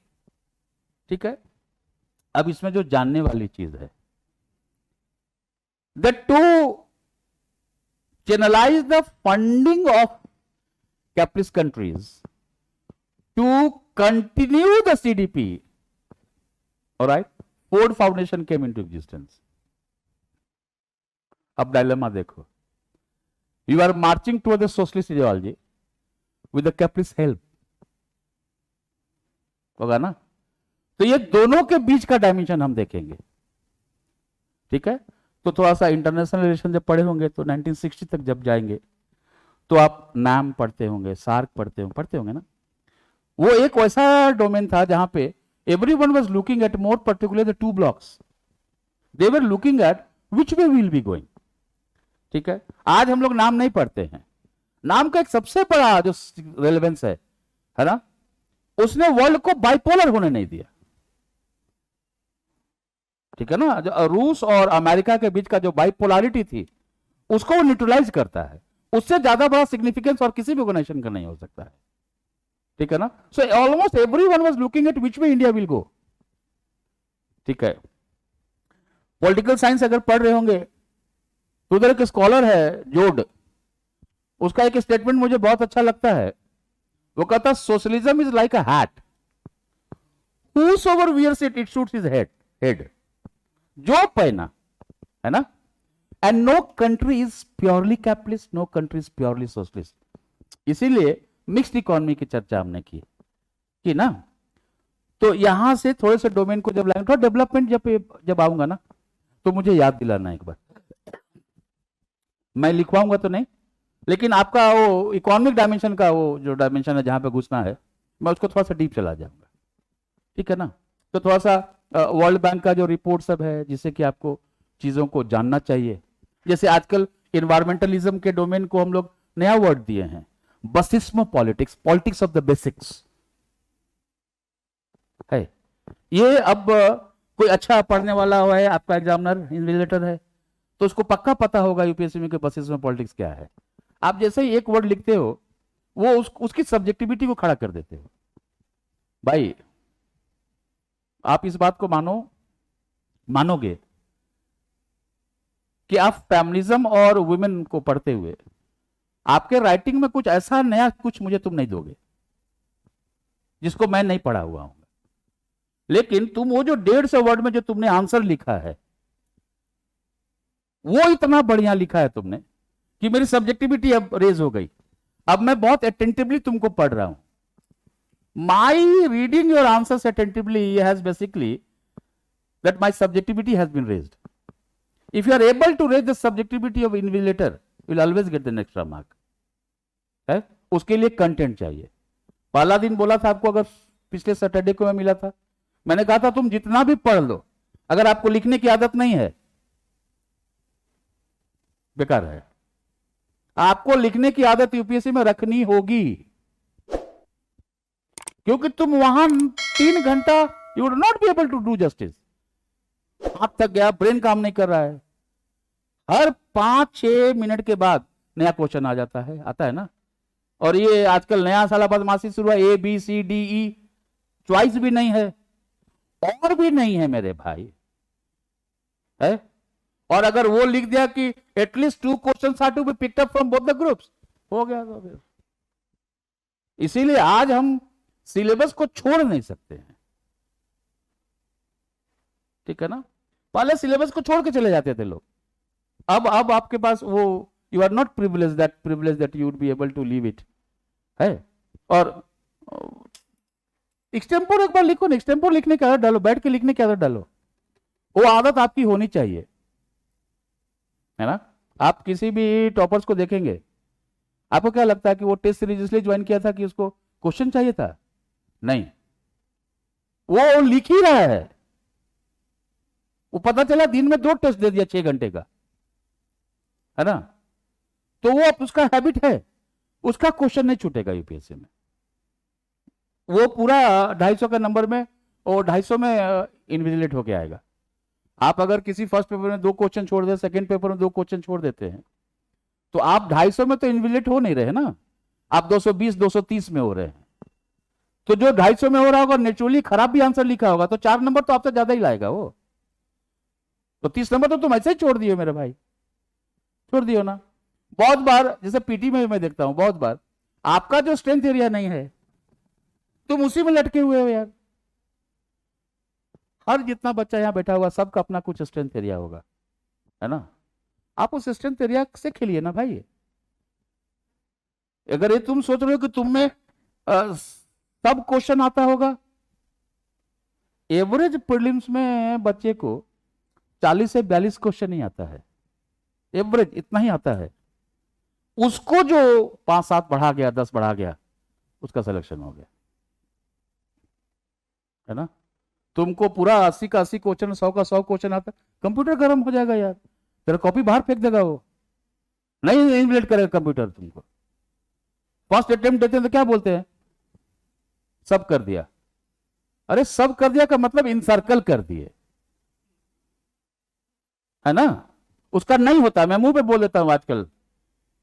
ठीक है. अब इसमें जो जानने वाली चीज है, the to channelise the funding of capitalist countries to continue the CDP, all right, Ford Foundation came into existence. अब डायलेमा देखो, you are marching toward the socialist ideology with the capitalist help, होगा ना. तो ये दोनों के बीच का dimension हम देखेंगे, ठीक है. तो थोड़ा सा इंटरनेशनल रिलेशन जब पढ़े होंगे तो 1960 तक जब जाएंगे तो आप नाम पढ़ते होंगे, सार्क पढ़ते होंगे ना. वो एक वैसा डोमेन था जहां पे everyone was looking at, more particular the two blocks, they were looking at which way will be going, ठीक है. आज हम लोग नाम नहीं पढ़ते हैं. नाम का एक सबसे बड़ा जो रेलेवेंस है ना, उसने वर्ल्ड को बाइपोलर होने नहीं दिया, ठीक है ना. जो रूस और अमेरिका के बीच का जो बाइपोलरिटी थी उसको वो न्यूट्रलाइज करता है. उससे ज्यादा बड़ा सिग्निफिकेंस और किसी भी ऑर्गेनाइजेशन का नहीं हो सकता है, ठीक है ना. So almost everyone was looking at which way India will go, ठीक है. पॉलिटिकल साइंस अगर पढ़ रहे होंगे तो उधर एक स्कॉलर है जोड, उसका एक स्टेटमेंट मुझे बहुत अच्छा लगता है. वो कहता है socialism is like a hat, whosoever wears it, it suits his head. जो पहना है ना. And no country is purely capitalist, no country is purely socialist. इसीलिए मिक्स्ड इकोनॉमी की चर्चा हमने की ना. तो यहां से थोड़े से डोमेन को जब लाएंगे, थोड़ा डेवलपमेंट जब आऊंगा ना, तो मुझे याद दिलाना एक बार. मैं लिखवाऊंगा तो नहीं, लेकिन आपका वो इकोनॉमिक डायमेंशन का वो जो डायमेंशन है जहां पे घुसना है, मैं उसको थोड़ा सा डीप चला जाऊंगा, ठीक है ना. तो थोड़ा सा वर्ल्ड बैंक का जो रिपोर्ट सब है, जिससे कि आपको चीजों को जानना चाहिए. जैसे आजकल इन्वायरमेंटलिज्म के डोमेन को हम लोग नया वर्ड दिए हैं, basismo politics, politics of the basics है. ये अब कोई अच्छा पढ़ने वाला हुआ है, आपका एग्जामिनर इन्विजिलेटर है, तो उसको पक्का पता होगा यूपीएससी में कि बसेस में पॉलिटिक्स क्या है। आप जैसे ही एक वर्ड लिखते हो वो उसकी सब्जेक्टिविटी को खड़ा कर देते हो। भाई आप इस बात को मानोगे कि आप फेमिनिज्म और वुमेन को पढ़ते हुए आपके राइटिंग में कुछ ऐसा नया कुछ मुझे तुम नहीं दोगे जिसको मैं नहीं पढ़ा हुआ हूं। लेकिन तुम वो जो 150 वर्ड में जो तुमने आंसर लिखा है वो इतना बढ़िया लिखा है तुमने कि मेरी सब्जेक्टिविटी अब रेज हो गई। अब मैं बहुत अटेंटिवली तुमको पढ़ रहा हूं। My reading your answers attentively has basically that my subjectivity has been raised. If you are able to raise the subjectivity of invigilator, you will always get an extra mark. है? उसके लिए content चाहिए। पहला दिन बोला था आपको, अगर पिछले सैटरडे को मैं मिला था, मैंने कहा था तुम जितना भी पढ़ लो, अगर आपको लिखने की आदत नहीं है बेकार है। आपको लिखने की आदत यूपीएससी में रखनी होगी, क्योंकि तुम वहां 3 घंटा you would not be able to do justice. हाथ थक गया, ब्रेन काम नहीं कर रहा है, हर 5-6 मिनट के बाद नया क्वेश्चन आ जाता है, आता है ना। और ये आजकल नया साला बदमाशी शुरू है, ABCDE, चॉइस भी नहीं है और भी नहीं है मेरे भाई, है। और अगर वो लिख दिया कि at least 2 questions are to be picked up from both the groups, हो गया तो फिर। इसीलिए आज हम सिलेबस को छोड़ नहीं सकते हैं, ठीक है ना। पहले सिलेबस को छोड़ के चले जाते थे लोग, अब आपके पास वो you are not privilege that you would be able to leave it, है। और एक्सटेम्पोर एक बार लिखो ना, एक्सटेम्पोर लिखने की आदत डालो, बैठ के लिखने की आदत डालो, वो आदत आपकी होनी चाहिए, है ना। आप किसी भी टॉपर्स को देखेंगे, आपको क्या लगता है कि वो टेस्ट सीरीज इसलिए ज्वाइन किया था कि उसको क्वेश्चन चाहिए था? नहीं, वो लिख ही रहा है। वो पता चला दिन में 2 टेस्ट दे दिया 6 घंटे का, है ना। तो वो अब उसका हैबिट है, उसका क्वेश्चन नहीं छूटेगा यूपीएससी में। वो पूरा 250 का नंबर में और 250 में इन्विजिलेट होके आएगा। आप अगर किसी फर्स्ट पेपर में 2 क्वेश्चन छोड़ दे, सेकंड पेपर में 2 क्वेश्चन छोड़ देते हैं, तो आप 250 में तो इन्विजिलेट हो नहीं रहे ना, आप 220-230 में हो रहे हैं। तो जो 250 में हो रहा होगा, नेचुरली खराब भी आंसर लिखा होगा, तो 4 नंबर तो आपसे ज्यादा ही लाएगा वो। तो 30 नंबर तो तुम ऐसे ही छोड़ दियो मेरे भाई, छोड़ दियो ना। बहुत बार जैसे पीटी में मैं देखता हूं, बहुत बार आपका जो स्ट्रेंथ एरिया नहीं है, तुम उसी में लटके हुए हो यार। हर जितना बच्चा यहां बैठा हुआ, सबका अपना कुछ स्ट्रेंथ एरिया होगा, है ना। आप उस स्ट्रेंथ एरिया से खेलिए ना भाई। अगर ये तुम सोच रहे हो कि तुम में सब क्वेश्चन आता होगा, एवरेज प्रीलिम्स में बच्चे को 40 से 42 क्वेश्चन ही आता है, एवरेज इतना ही आता है। उसको जो 5-7 बढ़ा गया, 10 बढ़ा गया, उसका सिलेक्शन हो गया, है ना। तुमको पूरा 80 का 80 क्वेश्चन, 100 का 100 क्वेश्चन आता, कंप्यूटर गर्म हो जाएगा यार, तेरा कॉपी बाहर फेंक देगा, वो नहीं इन्विजिलेट करेगा कंप्यूटर तुमको। फर्स्ट अटेम्प्ट देते हैं तो क्या बोलते हैं? सब कर दिया। अरे सब कर दिया का मतलब इनसर्कल कर दिए, है ना। उसका नहीं होता, मैं मुंह पे बोल देता हूं आजकल।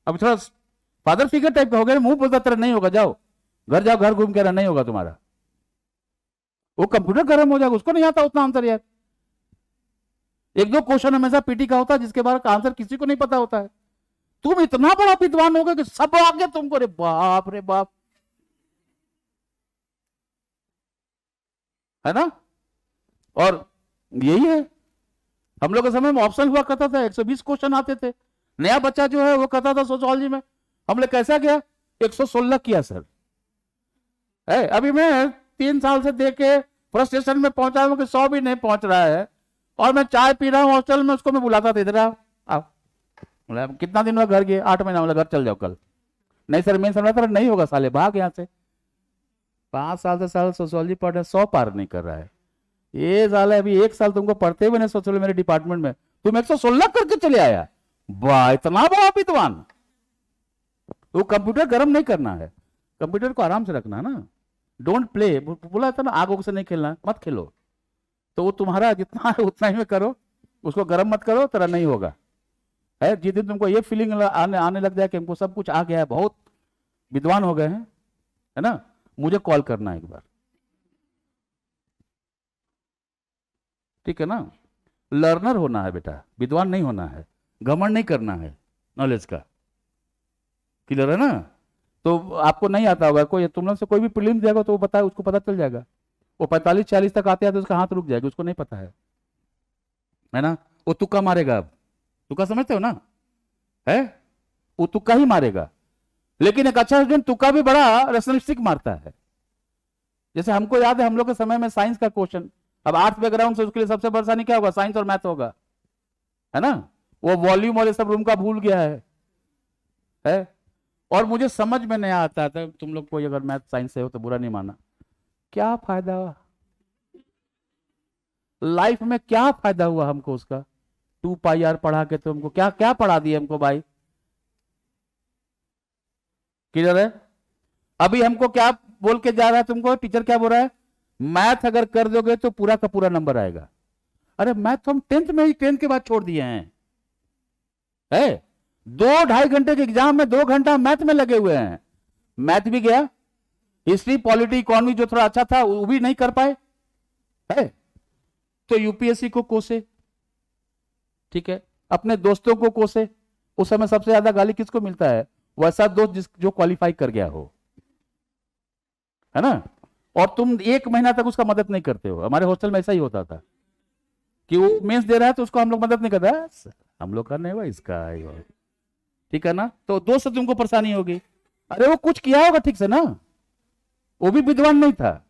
अब थोड़ा फादर फिगर टाइप का हो गया, मुंह बोलता तेरा नहीं होगा, जाओ घर घूम के, नहीं होगा तुम्हारा। वो कंप्यूटर गर्म हो जाएगा, उसको नहीं आता उतना आंसर यार। 1-2 क्वेश्चन हमेशा पीटी का होता है जिसके बारे में आंसर किसी को नहीं पता होता है। तुम इतना बड़ा विद्वान हो गए कि सब आगे तुमको, रे बाप रे बाप, है ना। और यही है, हम लोग के समय में ऑप्शन हुआ करता था, 120 क्वेश्चन आते थे। नया बच्चा जो है वो कहता था सोशियोलॉजी में, हम लोग कैसा गया, 116 किया सर। है अभी मैं 3 साल से देख के फ्रस्ट्रेशन में पहुंचा हूं कि 100 भी नहीं पहुंच रहा है। और मैं चाय पी रहा हूं हॉस्टल में, उसको मैं बुलाता था, इधर आओ। कितना दिन हुआ घर गए? 8 महीना, घर चल जाओ कल। नहीं सर मैं समझा था नहीं होगा, साले भाग यहां से। 5 साल से साल सोशियोलॉजी पढ़ रहे, 100 पार नहीं कर रहा है ये साले। अभी 1 साल तुमको पढ़ते हुए नहीं सोशियोलॉजी मेरे डिपार्टमेंट में, तुम 116 करके चले आया, वाह इतना बड़ा विद्वान। तो कंप्यूटर गर्म नहीं करना है, कंप्यूटर को आराम से रखना है ना। डोंट प्ले, बोला था ना आग से नहीं खेलना, मत खेलो। तो वो तुम्हारा जितना है उतना ही में करो, उसको गर्म मत करो, तेरा नहीं होगा, है। जिस दिन तुमको ये फीलिंग आने लग जाए कि हमको सब कुछ आ गया है, बहुत विद्वान हो गए हैं, है ना, मुझे कॉल करना एक बार, ठीक है ना। लर्नर होना है बेटा, विद्वान नहीं होना है, घमंड नहीं करना है नॉलेज का। क्लियर है ना। तो आपको नहीं आता होगा, कोई तुम लोग से कोई भी प्रीलिम्स देगा तो वो बताए, उसको पता चल जाएगा। वो 45-46 तक आते हैं तो उसका हाथ रुक जाएगा, उसको नहीं पता है ना। वो तुक्का मारेगा। अब तुक्का समझते हो ना, है, वो तुक्का ही मारेगा। लेकिन एक अच्छा स्टूडेंट तुक्का भी बड़ा रेशनलिस्टिक मारता है। जैसे हमको याद है हम लोग के समय में साइंस का क्वेश्चन, अब आर्ट्स बैकग्राउंड से उसके लिए सबसे परेशानी क्या होगा, साइंस और मैथ होगा, है ना। वो वॉल्यूम और ये सब रूम का भूल गया है। और मुझे समझ में नहीं आता था, तुम लोग कोई अगर मैथ साइंस से हो तो बुरा नहीं माना, क्या फायदा लाइफ में, क्या फायदा हुआ हमको उसका, 2πr पढ़ा के तुमको क्या क्या पढ़ा दिए हमको भाई। क्लियर है। अभी हमको क्या बोल के जा रहा है तुमको, टीचर क्या बोल रहा है, मैथ अगर कर दोगे तो पूरा का पूरा नंबर आएगा। अरे मैथ तो हम 10th में ही, 10th के बाद छोड़ दिए हैं, है। 2-2.5 घंटे के एग्जाम में 2 घंटा मैथ में लगे हुए हैं, मैथ भी गया, हिस्ट्री पॉलिटी इकोनॉमी जो थोड़ा अच्छा था वो भी नहीं कर पाए, है। तो यूपीएससी को कोसे, ठीक है, अपने दोस्तों को कोसे। उस समय सबसे ज्यादा गाली किसको मिलता है, वैसा दोस्त जो क्वालिफाई कर गया हो, है ना। और तुम 1 महीना तक उसका मदद नहीं करते हो। हमारे हॉस्टल में ऐसा ही होता था कि वो मेंस दे रहा है तो उसको हम लोग मदद नहीं करते, हम लोग का नहीं हुआ, इसका है, ठीक है ना। तो दोस्त से तुमको परेशानी होगी, अरे वो कुछ किया होगा ठीक से ना, वो भी विद्वान नहीं था।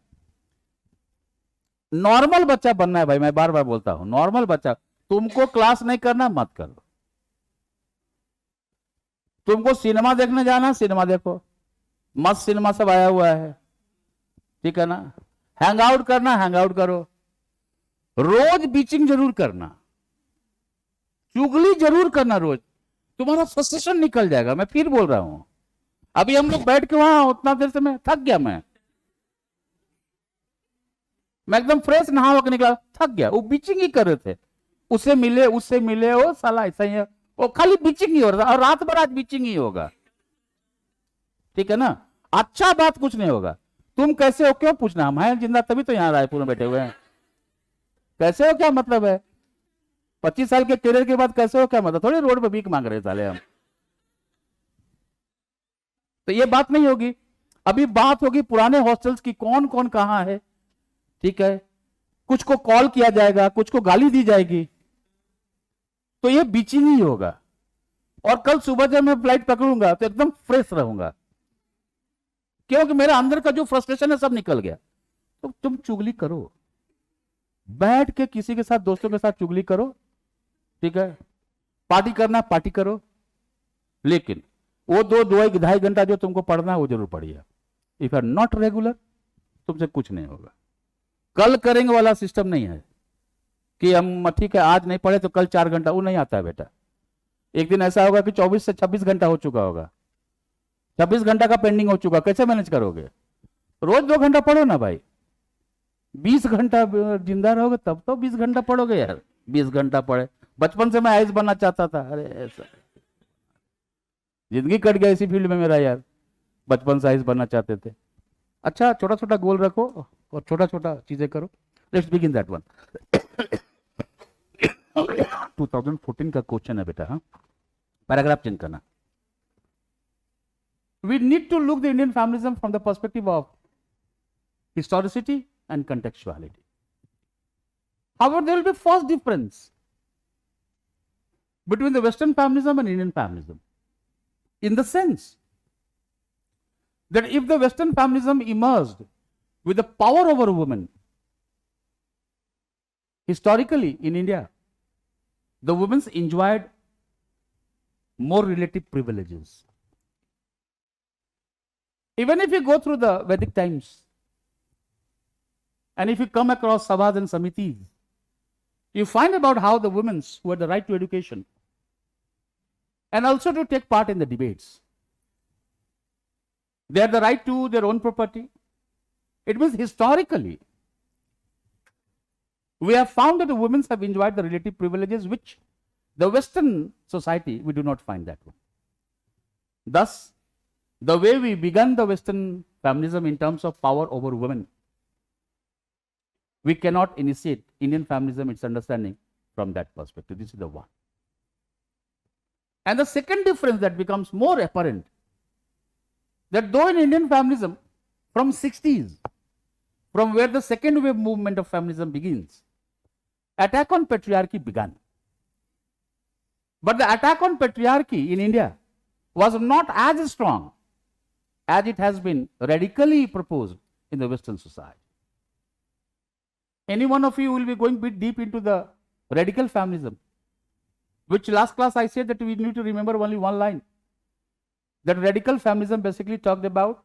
नॉर्मल बच्चा बनना है भाई, मैं बार बार बोलता हूं, नॉर्मल बच्चा। तुमको क्लास नहीं करना, मत करो। तुमको सिनेमा देखने जाना, सिनेमा देखो, मस्त सिनेमा सब आया हुआ है, ठीक है ना। हैंग आउट करना, हैंग आउट करो। रोज बीचिंग जरूर करना, चुगली जरूर करना रोज, तुम्हारा फ्रस्ट्रेशन निकल जाएगा। मैं फिर बोल रहा हूं, अभी हम लोग बैठ के वहां उतना देर से मैं थक गया, मैं एकदम फ्रेश नहा होकर निकला, थक गया। वो बीचिंग ही कर रहे थे, उससे मिले वो साला ऐसा ही है, वो खाली बीचिंग ही हो रहा था, और रात भर आज बीचिंग ही होगा, ठीक है ना। अच्छा बात कुछ नहीं होगा। तुम कैसे हो क्यों पूछना, हम हैं जिंदा तभी तो यहां रायपुर में बैठे हुए हैं। कैसे हो क्या मतलब है, 25 साल के करियर के बाद कैसे हो क्या मतलब, थोड़ी रोड पे भीख मांग रहे साले हम। तो ये बात नहीं होगी। अभी बात होगी पुराने हॉस्टल्स की, कौन कौन कहां है, ठीक है। कुछ को कॉल किया जाएगा, कुछ को गाली दी जाएगी, तो ये बीचिंग ही होगा। और कल सुबह जब मैं फ्लाइट पकड़ूंगा तो एकदम फ्रेश रहूंगा, क्योंकि मेरे अंदर का जो फ्रस्ट्रेशन है सब निकल गया। तो तुम चुगली करो, बैठ के किसी के साथ, दोस्तों के साथ चुगली करो, ठीक है। पार्टी करना, पार्टी करो, लेकिन वो 2-2.5 घंटा जो तुमको पढ़ना है वो जरूर पढ़िए। इफ आर नॉट रेगुलर, तुमसे कुछ नहीं होगा। कल करेंगे वाला सिस्टम नहीं है कि हम ठीक है आज नहीं पढ़े तो कल 4 घंटा, वो नहीं आता है बेटा। एक दिन ऐसा होगा कि 24 से 26 घंटा हो चुका होगा, 26 घंटा का पेंडिंग हो चुका, कैसे मैनेज करोगे। रोज 2 घंटा पढ़ो ना भाई, 20 घंटा जिंदा रहोगे तब तो 20 घंटा पढ़ोगे यार। 20 घंटा पढ़े, बचपन से मैं आईएएस बनना चाहता था, अरे ऐसा जिंदगी कट गया इसी फील्ड में मेरा यार, बचपन से आईएएस बनना चाहते थे। अच्छा, छोटा छोटा गोल रखो और छोटा छोटा चीजें करो। Let's begin that one. 2014 का क्वेश्चन है बेटा, हाँ, पैराग्राफ चेंज करना। We need to look the Indian feminism from the perspective of historicity and contextuality. However, there will be first difference between the Western feminism and Indian feminism, in the sense that if the Western feminism emerged with the power over women, historically in India, the women enjoyed more relative privileges. Even if you go through the Vedic times, and if you come across sabhas and samitis, you find about how the women who had the right to education and also to take part in the debates, they had the right to their own property. It means historically, we have found that the women have enjoyed the relative privileges which The Western society, we do not find that one. Thus, the way we began the Western feminism in terms of power over women, we cannot initiate Indian feminism, its understanding from that perspective. This is the one. And the second difference that becomes more apparent, that though in Indian feminism, from 60s, from where the second wave movement of feminism begins, attack on patriarchy began. But the attack on patriarchy in India was not as strong as it has been radically proposed in the Western society. Any one of you will be going a bit deep into the radical feminism, which last class I said that we need to remember only one line. That radical feminism basically talked about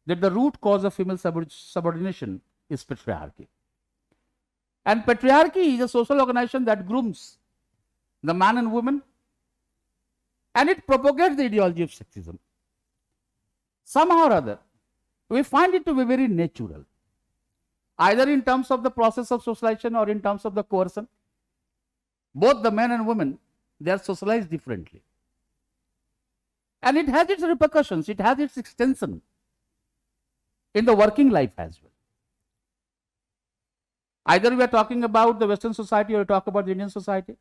that the root cause of female subordination is patriarchy. And patriarchy is a social organization that grooms the man and woman, and it propagates the ideology of sexism. Somehow or other, we find it to be very natural, either in terms of the process of socialization or in terms of the coercion. Both the men and women, they are socialized differently. And it has its repercussions, it has its extension in the working life as well. Either we are talking about the Western society or we talk about the Indian society.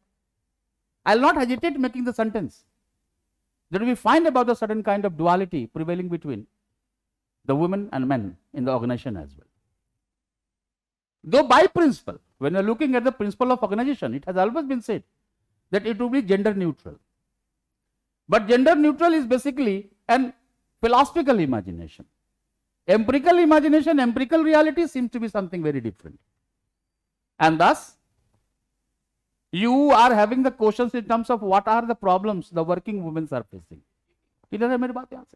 I will not hesitate making the sentence that we find about a certain kind of duality prevailing between the women and men in the organization as well. Though by principle, when we are looking at the principle of organization, it has always been said that it will be gender neutral. But gender neutral is basically an philosophical imagination. Empirical imagination, empirical reality seems to be something very different. And thus, you are having the questions in terms of what are the problems the working women are facing. Clear है मेरी बात यहाँ से?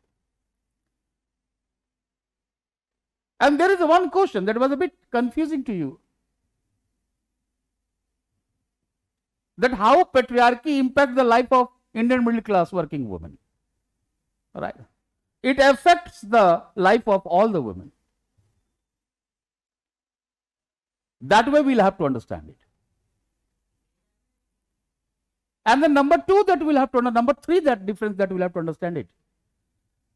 And there is one question that was a bit confusing to you. That how patriarchy impacts the life of Indian middle class working women. Right? It affects the life of all the women. That way we'll have to understand it. And the number two that we'll have to understand, number three, that difference that we'll have to understand it,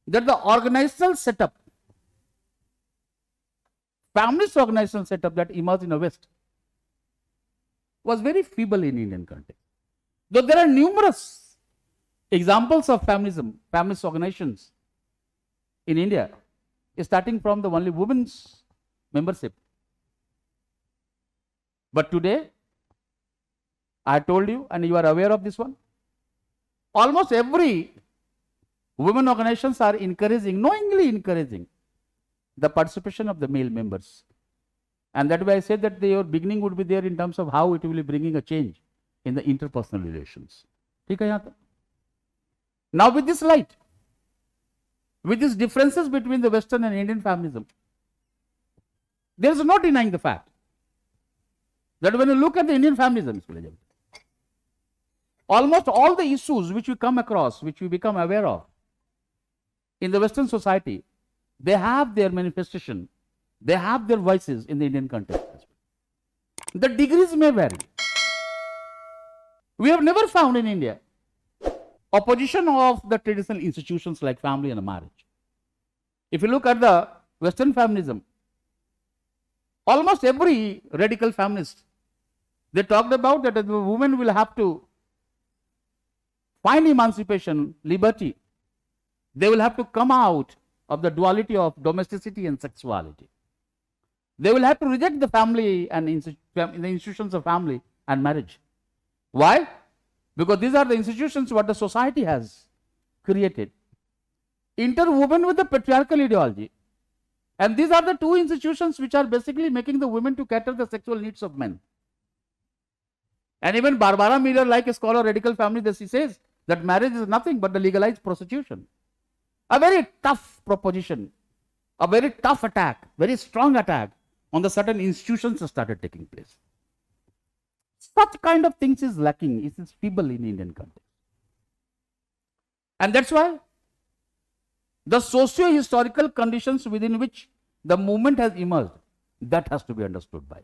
that the organizational setup, feminist organizational setup that emerged in the West was very feeble in Indian context. Though there are numerous examples of feminism, feminist organizations in India, starting from the only women's membership. But today, I told you, and you are aware of this one, almost every women organizations are encouraging, knowingly encouraging, the participation of the male members. And that way I said that your beginning would be there in terms of how it will be bringing a change in the interpersonal relations. ठीक है यहाँ तक? Now with this light, with these differences between the Western and Indian feminism, there is no denying the fact that when you look at the Indian feminism, almost all the issues which we come across, which we become aware of in the Western society, they have their manifestation, they have their voices in the Indian context as well. The degrees may vary. We have never found in India opposition of the traditional institutions like family and marriage. If you look at the Western feminism, almost every radical feminist, they talked about that the women will have to find emancipation, liberty. They will have to come out of the duality of domesticity and sexuality. They will have to reject the family and the institutions of family and marriage. Why? Because these are the institutions what the society has created, interwoven with the patriarchal ideology. And these are the two institutions which are basically making the women to cater the sexual needs of men. And even Barbara Miller, like a scholar radical feminist, she says that marriage is nothing but the legalized prostitution. A very tough proposition, a very tough attack, very strong attack on the certain institutions that started taking place. Such kind of things is lacking, it is feeble in Indian context. And that's why the socio-historical conditions within which the movement has emerged, that has to be understood by us.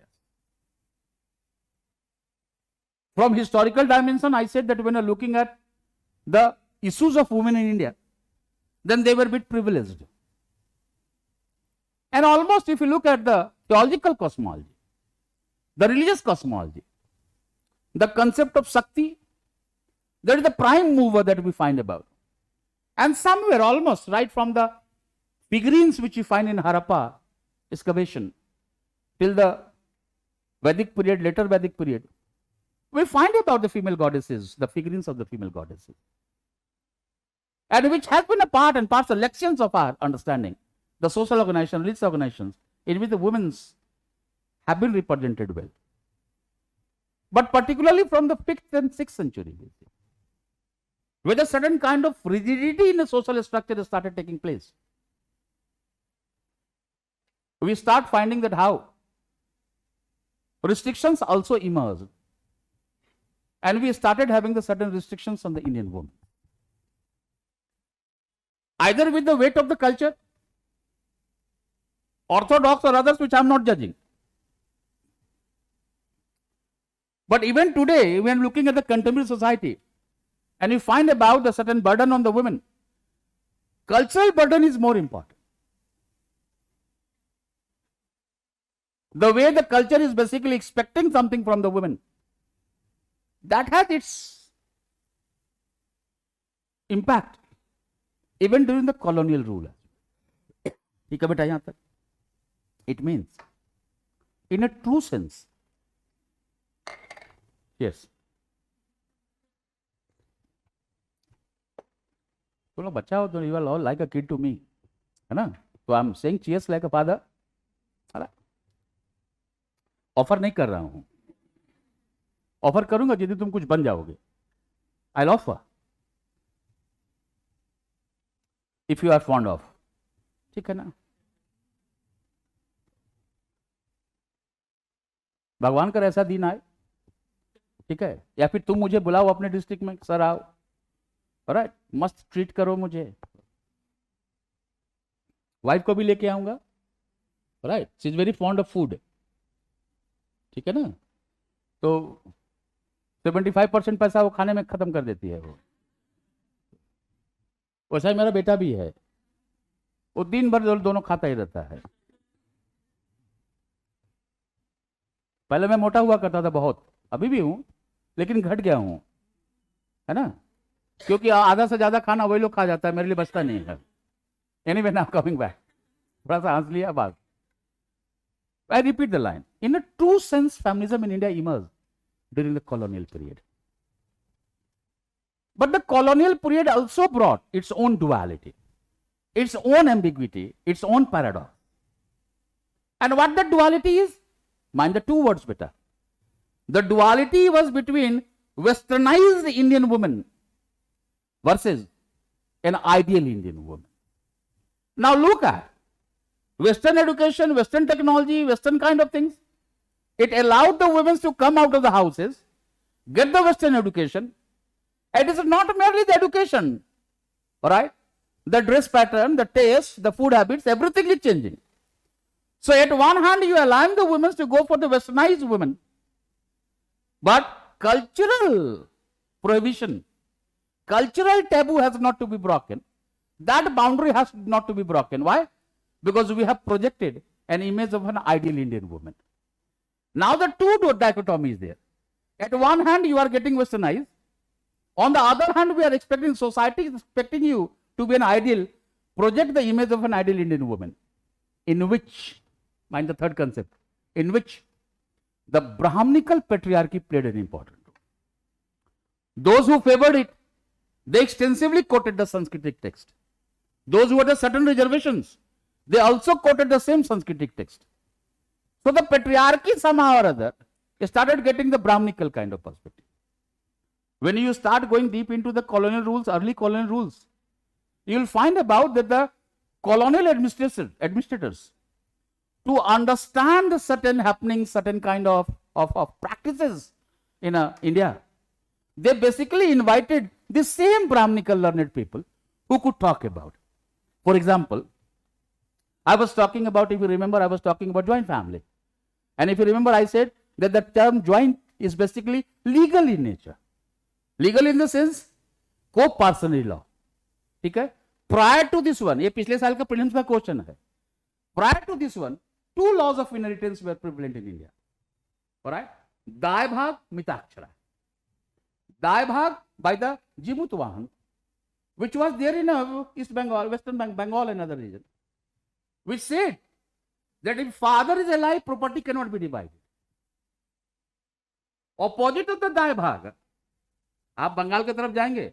From historical dimension, I said that when you're looking at the issues of women in India, then they were a bit privileged. And almost if you look at the theological cosmology, the religious cosmology, the concept of Shakti, that is the prime mover that we find about. And somewhere almost right from the figurines which you find in Harappa excavation till the Vedic period, later Vedic period, we find about the female goddesses, the figurines of the female goddesses. And which has been a part and parcel lections of our understanding, the social organization, religious organizations, in which the women have been represented well. But particularly from the 5th and 6th century, where a certain kind of rigidity in the social structure started taking place. We start finding that how restrictions also emerged. And we started having the certain restrictions on the Indian woman. Either with the weight of the culture, orthodox or others, which I am not judging. But even today, when looking at the contemporary society, and you find about the certain burden on the women, cultural burden is more important. The way the culture is basically expecting something from the women, that has its impact even during the colonial rule. It means, in a true sense, yes. तुम लोग बच्चा हो तो you are all like a kid to me, है ना? तो I am saying cheers like a father. Offer नहीं कर रहा हूं, ऑफर करूंगा यदि तुम कुछ बन जाओगे. I'll offer if you are fond of. ठीक है ना? भगवान का ऐसा दिन आए, ठीक है, या फिर तुम मुझे बुलाओ अपने डिस्ट्रिक्ट में, सर आओ, राइट, मस्त ट्रीट करो मुझे, वाइफ को भी लेके आऊंगा, right, she is very fond of food, ठीक है ना? तो 75% पैसा वो खाने में खत्म कर देती है. वो वैसा ही मेरा बेटा भी है, वो दिन भर दोनों खाता ही रहता है. पहले मैं मोटा हुआ करता था बहुत, अभी भी हूं, लेकिन घट गया हूं, है ना? क्योंकि आधा से ज्यादा खाना वही लोग खा जाता है, मेरे लिए बचता नहीं है. एनीवे, नाउ कमिंग बैक, थोड़ा सा हंस लिया बात. I repeat the line. In a true sense, feminism in India emerged during the colonial period. But the colonial period also brought its own duality, its own ambiguity, its own paradox. And what the duality is? Mind the two words better. The duality was between westernized Indian woman versus an ideal Indian woman. Now look at Western education, Western technology, Western kind of things. It allowed the women to come out of the houses, get the Western education. It is not merely the education, all right? The dress pattern, the taste, the food habits, everything is changing. So at one hand, you allow the women to go for the westernized women, but cultural prohibition, cultural taboo has not to be broken. That boundary has not to be broken. Why? Because we have projected an image of an ideal Indian woman. Now the two dichotomy is there. At one hand, you are getting westernized. On the other hand, we are expecting, society is expecting you to be an ideal, project the image of an ideal Indian woman, in which, mind the third concept, in which the Brahmanical patriarchy played an important role. Those who favored it, they extensively quoted the Sanskritic text. Those who had certain reservations, they also quoted the same Sanskritic text. So the patriarchy somehow or other started getting the Brahmanical kind of perspective. When you start going deep into the colonial rules, early colonial rules, you will find about that the colonial administrators, to understand the certain happenings, certain kind of practices in India, they basically invited the same Brahmanical learned people who could talk about. For example, I was talking about, if you remember, I was talking about joint family. And if you remember, I said that the term joint is basically legal in nature. Legal in the sense co-parcenary law. ठीक है. Prior to this one, ये पिछले साल का prelims का question है. Prior to this one, two laws of inheritance were prevalent in India. Alright? दाय भाग, मिताक्षरा. दाय भाग by the Jimutwahan, which was there in East Bengal, Western Bengal and other region, which said that if father is alive, property cannot be divided. Opposite of the दाय भाग, आप बंगाल की तरफ जाएंगे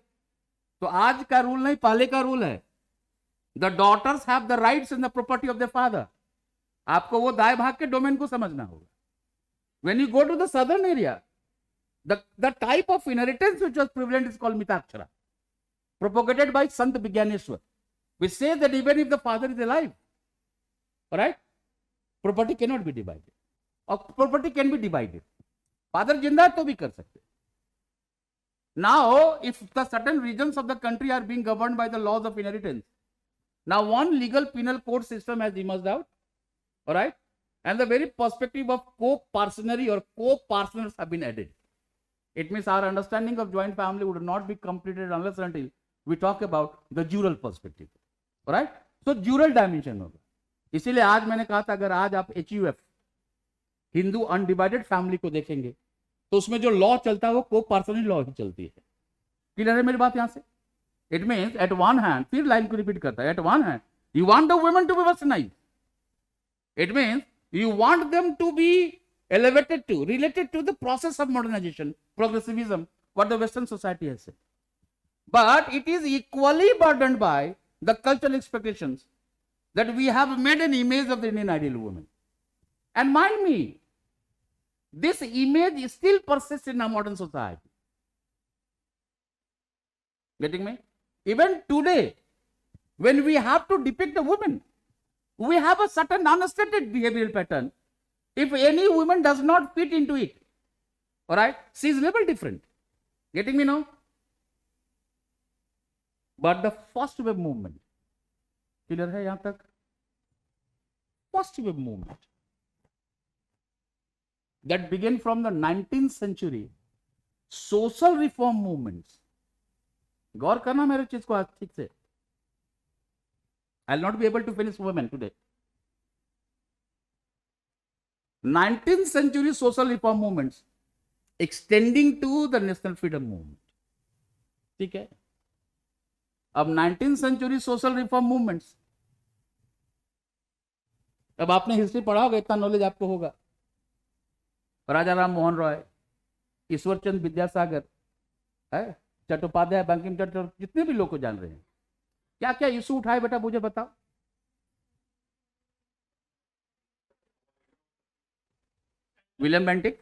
तो आज का रूल नहीं, पहले का रूल है. The daughters have the rights in the property of the father. आपको वो दाय भाग के डोमेन को समझना होगा. When you go to the southern area, the type of inheritance which was prevalent is called Mitakshara, propagated by Sant Vigyaneshwar, which says that even if the father is alive, all right, property cannot be divided, or property can be divided. Father जिंदा है तो भी कर सकते. Now, if the certain regions of the country are being governed by the laws of inheritance, now one legal penal code system has emerged out, all right, and the very perspective of co-parcenary or co-parceners have been added. It means our understanding of joint family would not be completed unless until we talk about the jural perspective, all right. So jural dimension होगा. इसीलिए आज मैंने कहा था अगर आज आप HUF Hindu undivided family को देखेंगे तो उसमें जो लॉ चलता है वो को-पार्सनरी लॉ ही चलती है. क्लियर है मेरी बात यहां से? It means at one hand, फिर लाइन को रिपीट करता है, at one hand you want the women to be westernized. It means you want them to be elevated to, related to the process of modernization, progressivism, what the Western society has said. But it is equally burdened by the cultural expectations that we have made an image of the Indian ideal woman. And mind me, this image still persists in our modern society. Getting me? Even today, when we have to depict a woman, we have a certain unstated behavioral pattern. If any woman does not fit into it, all right, she is little different. Getting me now? But the first wave movement, clear है यहाँ तक? First wave movement that began from the 19th century, social reform movements. गौर करना मेरे चीज को ठीक से. I'll not be able to finish women today. 19th century social reform movements extending to the national freedom movement. ठीक है. अब 19th century social reform movements, अब आपने हिस्ट्री पढ़ा होगा, इतना नॉलेज आपको होगा. राजा राम मोहन रॉय, ईश्वरचंद विद्यासागर, है, चट्टोपाध्याय, बंकिम चट्टो, जितने भी लोग को जान रहे हैं, क्या क्या इशू उठाए बेटा मुझे बताओ. William Bentinck,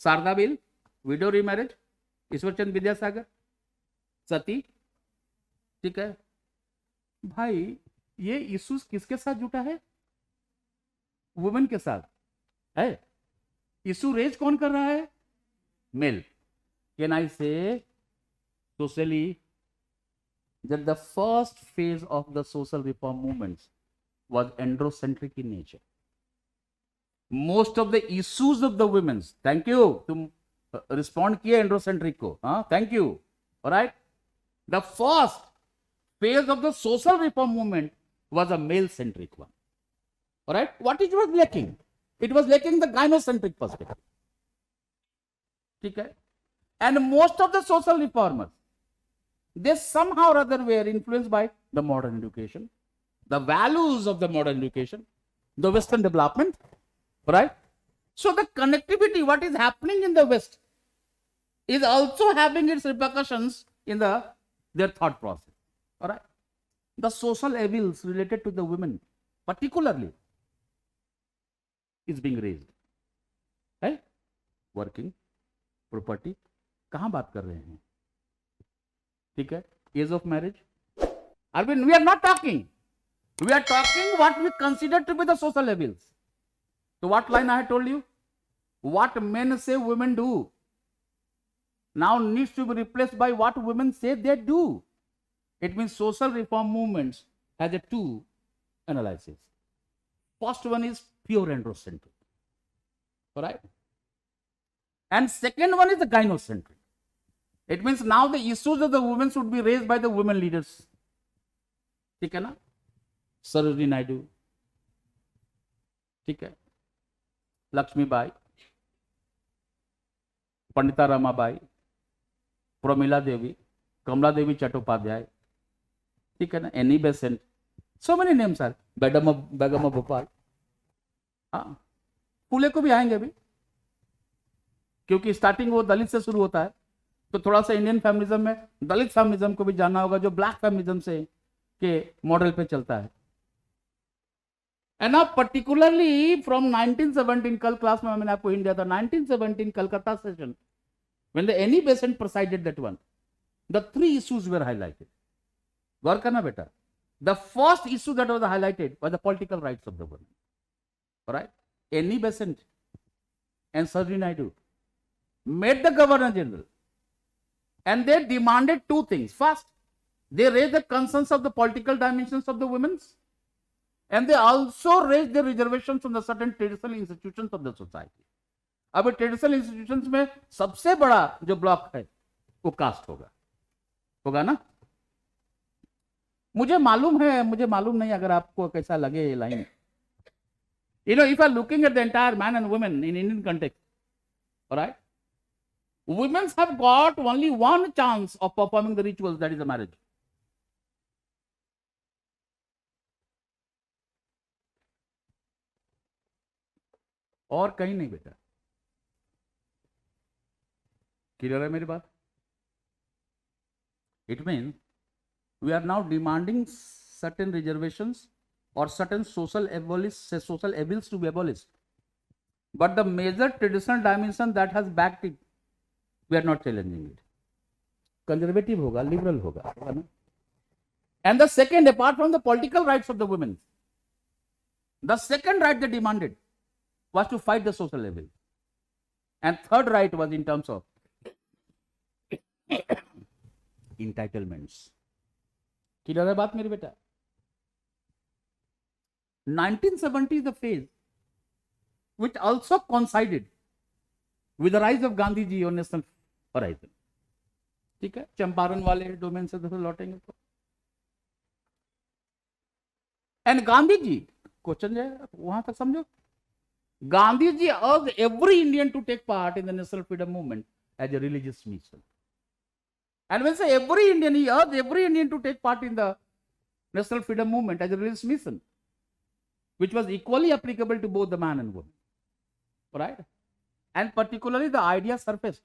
Sharda bill, widow remarriage, Ishwarchand Vidyasagar, sati. ठीक है भाई, ये इश्यूज किसके साथ जुटा है? वुमेन के साथ है. इशू रेज कौन कर रहा है? मेल. कैन आई से socially that the first phase of the social reform movements was androcentric in nature. Most of the issues of the women's, thank you, तुम respond किए androcentric को, हाँ, thank you, all right. The first phase of the social reform movement was a male-centric one, all right. What it was lacking? It was lacking the gynocentric perspective. ठीक है. And most of the social reformers, they somehow or other were influenced by the modern education, the values of the modern education, the Western development, right? So the connectivity, what is happening in the West, is also having its repercussions in their thought process, all right? The social evils related to the women, particularly, is being raised, right? Working, property, कहाँ बात कर रहे हैं? ठीक है. Age of marriage, Arvind, we are not talking, we are talking what we consider to be the social levels. तो what line I have told you, what men say women do now needs to be replaced by what women say they do. It means social reform movements has a two analysis. First one is pure androcentric, right, And second one is the gynocentric. It means now the issues of the women should be raised by the women leaders. ठीक है ना? सरोजिनी नायडू, ठीक है, लक्ष्मीबाई, पंडिता रमाबाई, प्रमिला देवी, कमला देवी चट्टोपाध्याय, ठीक है ना, Annie Besant, so many names are, Begum of Bhopal, हाँ, फूले को भी आएंगे अभी, क्योंकि स्टार्टिंग वो दलित से शुरू होता है, तो थोड़ा सा इंडियन फेमिनिज्म में दलित फेमिनिज्म को भी जानना होगा, जो ब्लैक फेमिनिज्म से के मॉडल पे चलता है. एंड अब पर्टिकुलरली फ्रॉम 1917, कल क्लास में मैंने आपको हिंट दिया था, 1917 Calcutta session, when the Annie Besant presided that one, the three issues were highlighted. गौर करना बेटा. The first issue that was highlighted was the political rights of the women. Right? Annie Besant and Sarojini Naidu met the Governor General and they demanded two things. First, they raised the concerns of the political dimensions of the women's, and they also raised the reservations on the certain traditional institutions of the society. अब traditional institutions में सबसे बड़ा जो block है वो cast होगा ना. मुझे मालूम नहीं अगर आपको कैसा लगे ये line. You know, if you are looking at the entire man and women in Indian context, all right, women have got only one chance of performing the rituals, that is the marriage. और कहीं नहीं बेटा. Clear है मेरी बात? It means we are now demanding certain reservations or certain social evils to be abolished. But the major traditional dimension that has backed it, we are not challenging it. Conservative होगा, liberal होगा ना? And the second, apart from the political rights of the women, the second right they demanded was to fight the social evil. And third right was in terms of entitlements. Clear है बात मेरी बेटा? 1970 is the phase which also coincided with the rise of Gandhi ji on national horizon. ठीक है, चंपारण वाले domain से तो लौटेंगे तो. एंड गांधी जी, क्वेश्चन है वहां तक समझो. Gandhi ji urged every Indian to take part in the national freedom movement as a religious mission. And when say every Indian, he urged every Indian to take part in the national freedom movement as a religious mission, which was equally applicable to both the man and woman. Right? And particularly the idea surfaced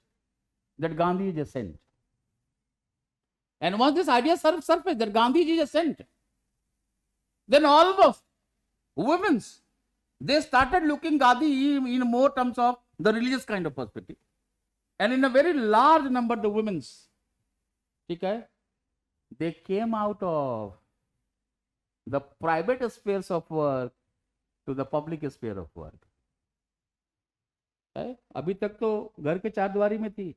that Gandhi is a saint. And once this idea surfaced that Gandhi is a saint, then all of women's, they started looking Gandhi in more terms of the religious kind of perspective. And in a very large number the women's, ठीक है, they came out of the private spheres of work to the public sphere of work. अभी तक तो घर के चार दीवारी में थी,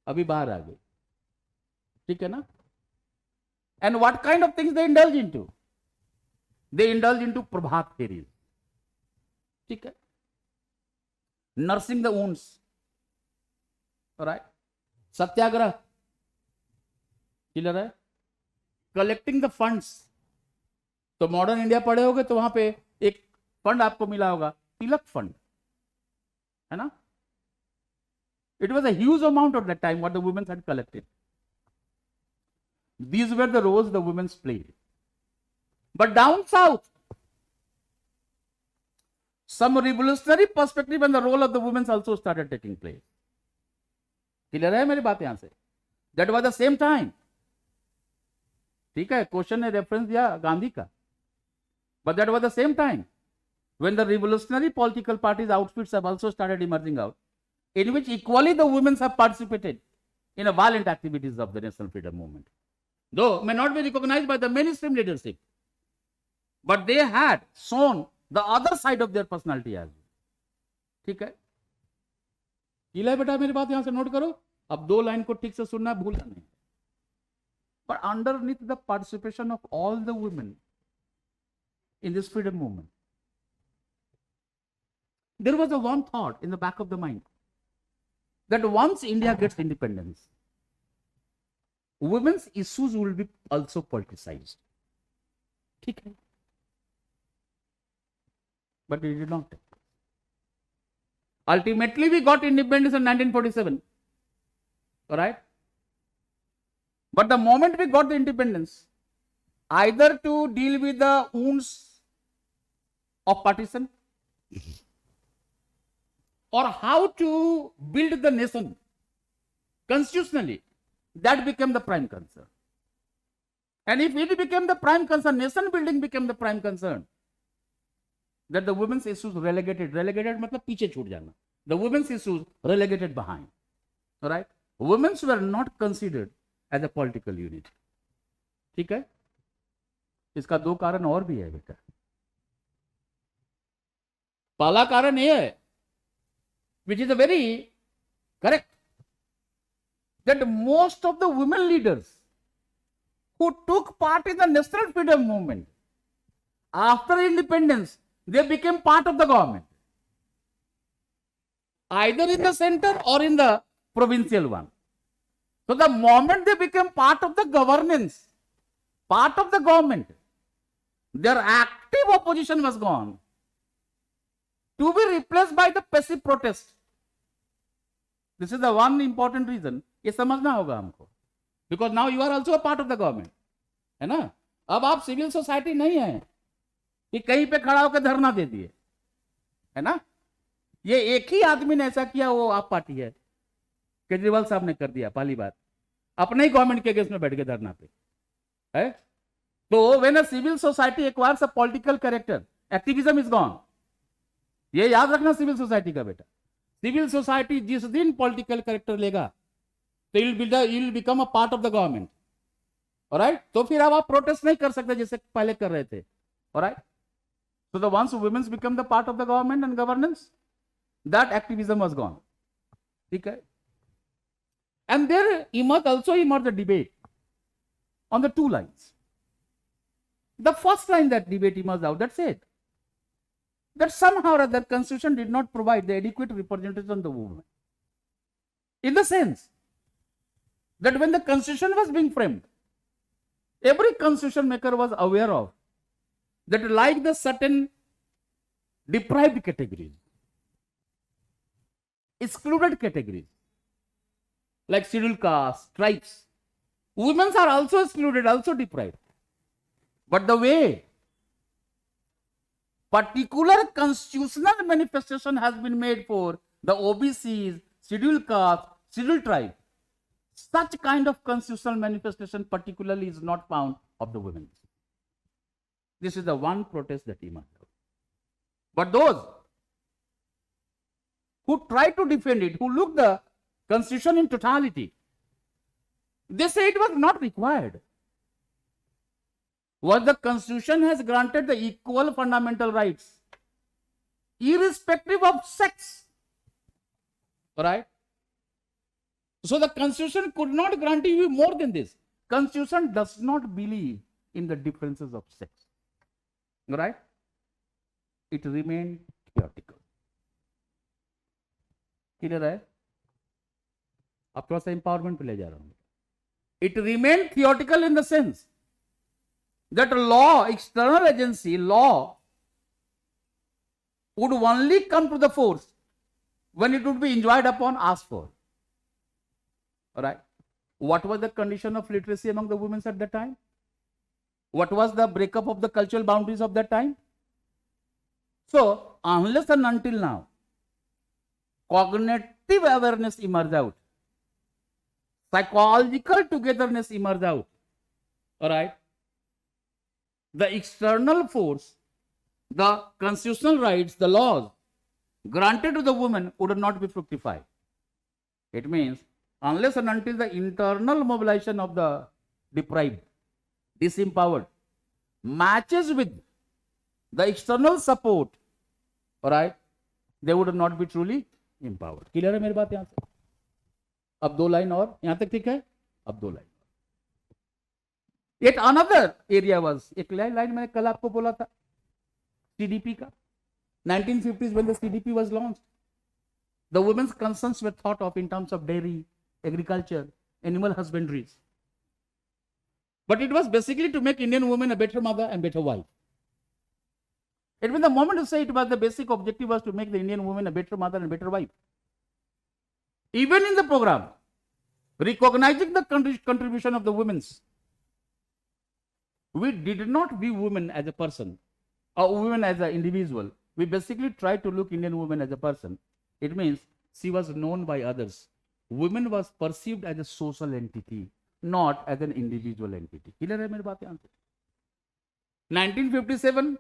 अभी बाहर आ गई. ठीक है ना? And what kind of things they indulge into? They indulge into Prabhat pheris. ठीक है, nursing the wounds, right? Satyagraha, clear है, कलेक्टिंग द फंड्स. तो मॉडर्न इंडिया पढ़े होगे तो वहां पे एक फंड आपको मिला होगा, तिलक फंड, है ना? It was a huge amount of that time what the women had collected. These were the roles the women played. But down south, some revolutionary perspective and the role of the women also started taking place. Clear है मेरी बात यहां से? That was the same time. ठीक है, question ने reference दिया गांधी का, but that was the same time when the revolutionary political parties outfits have also started emerging out, in which equally the women have participated in a violent activities of the national freedom movement, though may not be recognized by the mainstream leadership, but they had shown the other side of their personality as well. ठीक है, किला बेटा मेरी बात यहां से note करो. अब दो लाइन को ठीक से सुनना, भूलना नहीं. But underneath the participation of all the women in this freedom movement, there was a one thought in the back of the mind. that once India gets independence, women's issues will be also politicized. ठीक है? But it did not. Ultimately, we got independence in 1947. All right? But the moment we got the independence, either to deal with the wounds of partition or how to build the nation constitutionally, that became the prime concern. And if it became the prime concern, nation building became the prime concern, that the women's issues relegated मतलब पीछे छूट जाना. The women's issues relegated behind. All right? Women were not considered as a political unit. ठीक है? इसका दो कारण और भी है बेटा. पहला कारण ये है, which is a very correct, that most of the women leaders who took part in the national freedom movement after independence, they became part of the government, either in the center or in the provincial one. So the moment they became part of the governance, part of the government, their active opposition was gone, to be replaced by the passive protest. This is the one important reason. ये समझना होगा हमको. Because now you are also a part of the government. है ना? अब आप civil society नहीं है कि कहीं पे खड़ा होकर धरना दे दिए. है ना? ये एक ही आदमी ने ऐसा किया, वो आप पार्टी है. केजरीवाल साहब ने कर दिया पहली बार. अपने ही गवर्नमेंट के अगेंस्ट में बैठ के धरना पे. है? तो when a civil society acquires a political character, activism is gone. ये याद रखना सिविल सोसाइटी का बेटा. सिविल सोसाइटी जिस दिन पॉलिटिकल कैरेक्टर लेगा तो you'll become a part of the government. Alright? तो फिर अब आप प्रोटेस्ट नहीं कर सकते जैसे पहले कर रहे थे. Alright? So the once women become the part of the government and governance, that activism was gone. ठीक है? And there also emerged a debate on the two lines. The first line that debate emerged out, that said that somehow or other constitution did not provide the adequate representation of the women. In the sense that when the constitution was being framed, every constitution maker was aware of that, like the certain deprived categories, excluded categories, like scheduled castes, tribes, women are also excluded, also deprived. But the way particular constitutional manifestation has been made for the OBCs, scheduled caste, scheduled tribe, such kind of constitutional manifestation particularly is not found of the women. This is the one protest that emerged. But those who try to defend it, who look the constitution in totality, they say it was not required. What the constitution has granted the equal fundamental rights, irrespective of sex. Right? So the constitution could not grant you more than this. Constitution does not believe in the differences of sex. Right? It remained theoretical. Clear है? अब थोड़ा सा empowerment पे ले जा रहा हूँ. It remained theoretical in the sense that law, external agency, law would only come to the force when it would be enjoined upon, asked for. Alright? What was the condition of literacy among the women at that time? What was the breakup of the cultural boundaries of that time? So, unless and until now, cognitive awareness emerged out, psychological togetherness emerged out, alright? The external force, the constitutional rights, the laws granted to the woman would not be fructified. It means unless and until the internal mobilization of the deprived, disempowered, matches with the external support, alright, they would not be truly empowered. Clear है मेरी बात यहाँ से? अब दो line और, यहाँ तक ठीक है? अब दो line. Yet another area was, एक लाइन मैंने कल आपको बोला था, CDP का. 1950s when the CDP was launched, The women's concerns were thought of in terms of dairy, agriculture, animal husbandries. But it was basically to make Indian women a better mother and better wife. It means the moment you say it was the basic objective was to make the Indian woman a better mother and better wife. Even in the program, recognizing the contribution of the women's, we did not view women as a person or women as an individual. We basically tried to look Indian woman as a person. It means she was known by others. Women was perceived as a social entity, not as an individual entity. Clear है मेरी बात यहाँ से? 1957,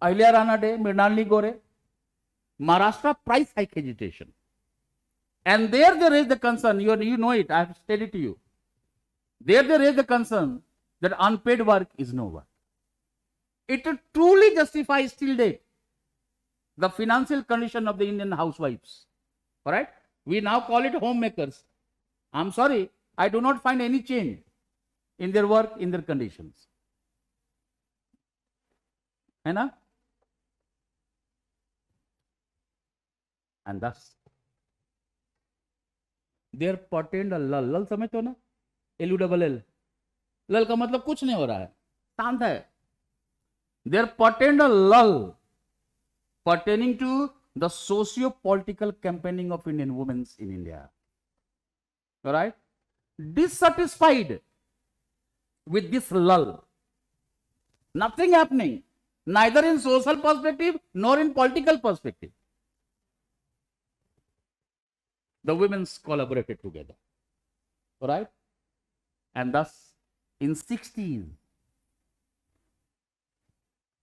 Ahilya Rana Day, Mrinalini Gore, Maharashtra price hike agitation. And there they raised the concern, you know it, I have stated it to you. There they raised the concern that unpaid work is no work. It truly justifies till date the financial condition of the Indian housewives. Alright? We now call it homemakers. I'm sorry, I do not find any change in their work, in their conditions. है ना? And thus, there pertained a lull. Lull समझते हो ना? LULL. Lull का मतलब कुछ नहीं हो रहा है, शांत है. There pertained a lull pertaining to the socio-political campaigning of Indian women in India. All right? Dissatisfied with this lull, nothing happening, neither in social perspective nor in political perspective. The women collaborated together. All right? And thus, in 60s,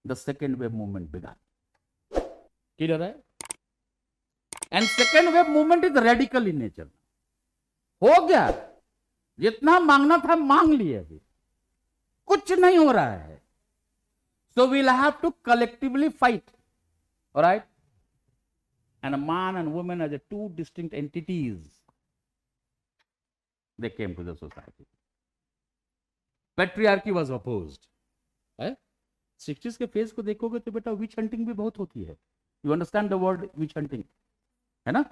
the second wave movement began. Clear है? And second wave movement is radical in nature. हो गया, जितना मांगना था मांग लिए, अभी कुछ नहीं हो रहा है. So we'll have to collectively fight. All right? And a man and woman as a two distinct entities, they came to the society. Patriarchy was opposed. 60s के फेज को देखोगे तो बेटा विच हंटिंग भी बहुत होती है. You understand the word witch hunting, है ना?